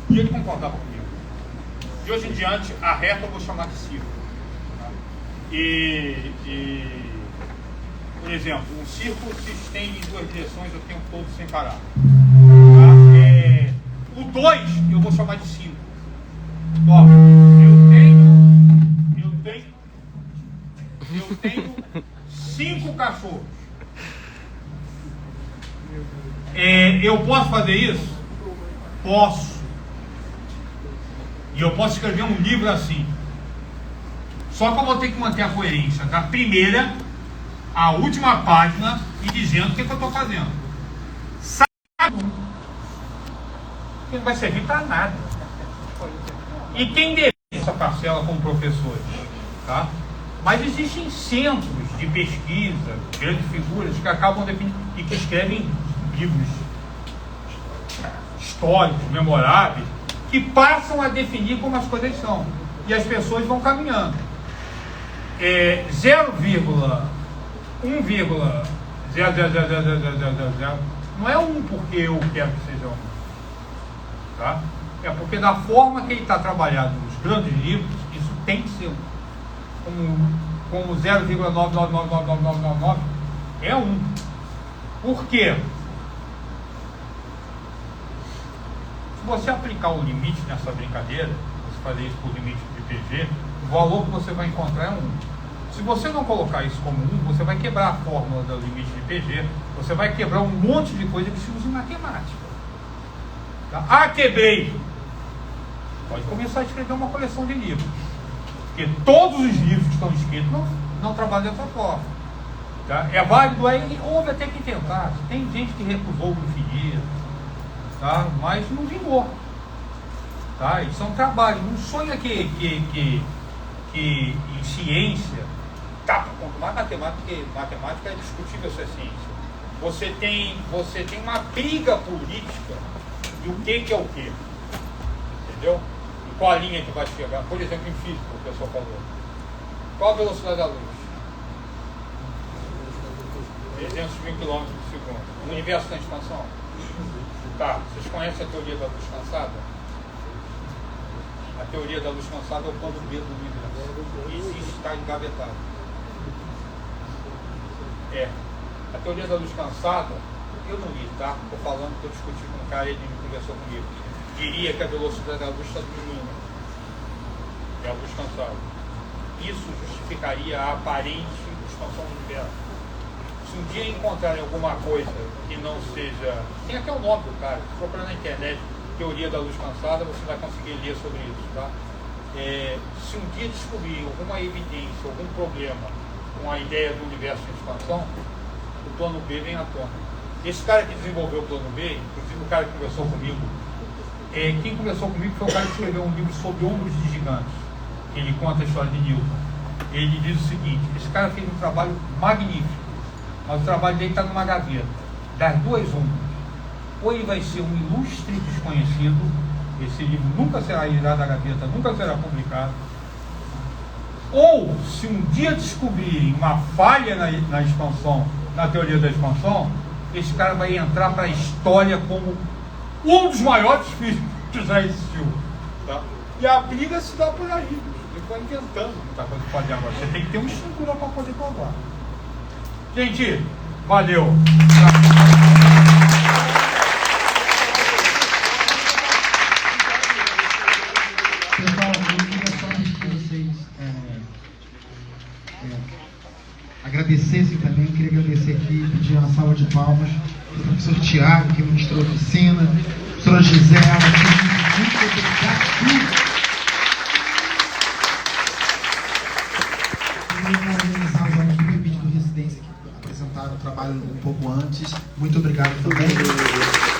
e ele concordava comigo. De hoje em diante, a reta eu vou chamar de círculo. Tá? Por exemplo, um círculo se estende em duas direções o tempo todo sem parar. Tá? O 2 eu vou chamar de 5. Ó, eu tenho 5 cachorros. Eu posso fazer isso? Posso. E eu posso escrever um livro assim. Só que eu vou ter que manter a coerência da primeira à última página e dizendo o que eu estou fazendo. Sabe? Não vai servir para nada. E quem defende essa parcela como professores? Tá? Mas existem centros de pesquisa, grandes figuras que acabam definindo e que escrevem livros históricos, memoráveis, que passam a definir como as coisas são. E as pessoas vão caminhando. 0,1,00000 não é 1 porque eu quero que seja 1. Tá? É porque da forma que ele está trabalhado nos grandes livros, isso tem que ser 1. Como 0,999999 é 1. Por quê? Se você aplicar o limite nessa brincadeira, você fazer isso por limite de PG, o valor que você vai encontrar é 1. Se você não colocar isso como 1, você vai quebrar a fórmula do limite de PG, você vai quebrar um monte de coisa que se usa em matemática. Tá? Quebrei. Pode começar a escrever uma coleção de livros. Porque todos os livros que estão escritos não trabalham dessa forma. Tá? É válido, houve até que tentar. Tem gente que recusou o infinito, tá? Mas não vingou. Tá? Isso é um trabalho. Não sonha que em ciência, tá, quanto mais matemática, porque matemática é discutível essa ciência. Você tem uma briga política de o que é o que. Entendeu? E qual a linha que vai chegar? Por exemplo, em física, o pessoal falou. Qual a velocidade da luz? 300 mil km por segundo. O universo está em expansão? Tá. Vocês conhecem a teoria da luz cansada? A teoria da luz cansada é o plano B do universo. Existe, está engavetado. A teoria da luz cansada, eu não li, tá? Estou falando, estou discutindo com um cara, ele conversou comigo. Diria que a velocidade da luz está diminuindo. É a luz cansada. Isso justificaria a aparente expansão do universo. Se um dia encontrarem alguma coisa que não seja... Tem até o nome do cara. Se procurar na internet, teoria da luz cansada, você vai conseguir ler sobre isso, tá? Se um dia descobrir alguma evidência, algum problema com a ideia do universo em expansão, o plano B vem à tona. Esse cara que desenvolveu o plano B, inclusive o cara que conversou comigo, quem conversou comigo foi o cara que escreveu um livro sobre ombros de gigantes. Ele conta a história de Newton. Ele diz o seguinte: esse cara fez um trabalho magnífico, mas o trabalho dele está numa gaveta. Das duas, ou ele vai ser um ilustre desconhecido, esse livro nunca será retirado da gaveta, nunca será publicado, ou se um dia descobrirem uma falha na expansão, na teoria da expansão, esse cara vai entrar para a história como um dos maiores físicos que já existiu, tá? E a briga se dá por aí. Ele vai inventando muita coisa que pode agora. Você tem que ter uma estrutura para poder provar. Gente, valeu! Pessoal, eu queria só pedir que vocês agradecessem também. Eu queria agradecer aqui, pedir uma salva de palmas para o professor Tiago, que ministrou a oficina, a professora Gisela, muito obrigado. Queria parabenizar os alunos do PIB do Residência que apresentaram o trabalho um pouco antes. Muito obrigado também.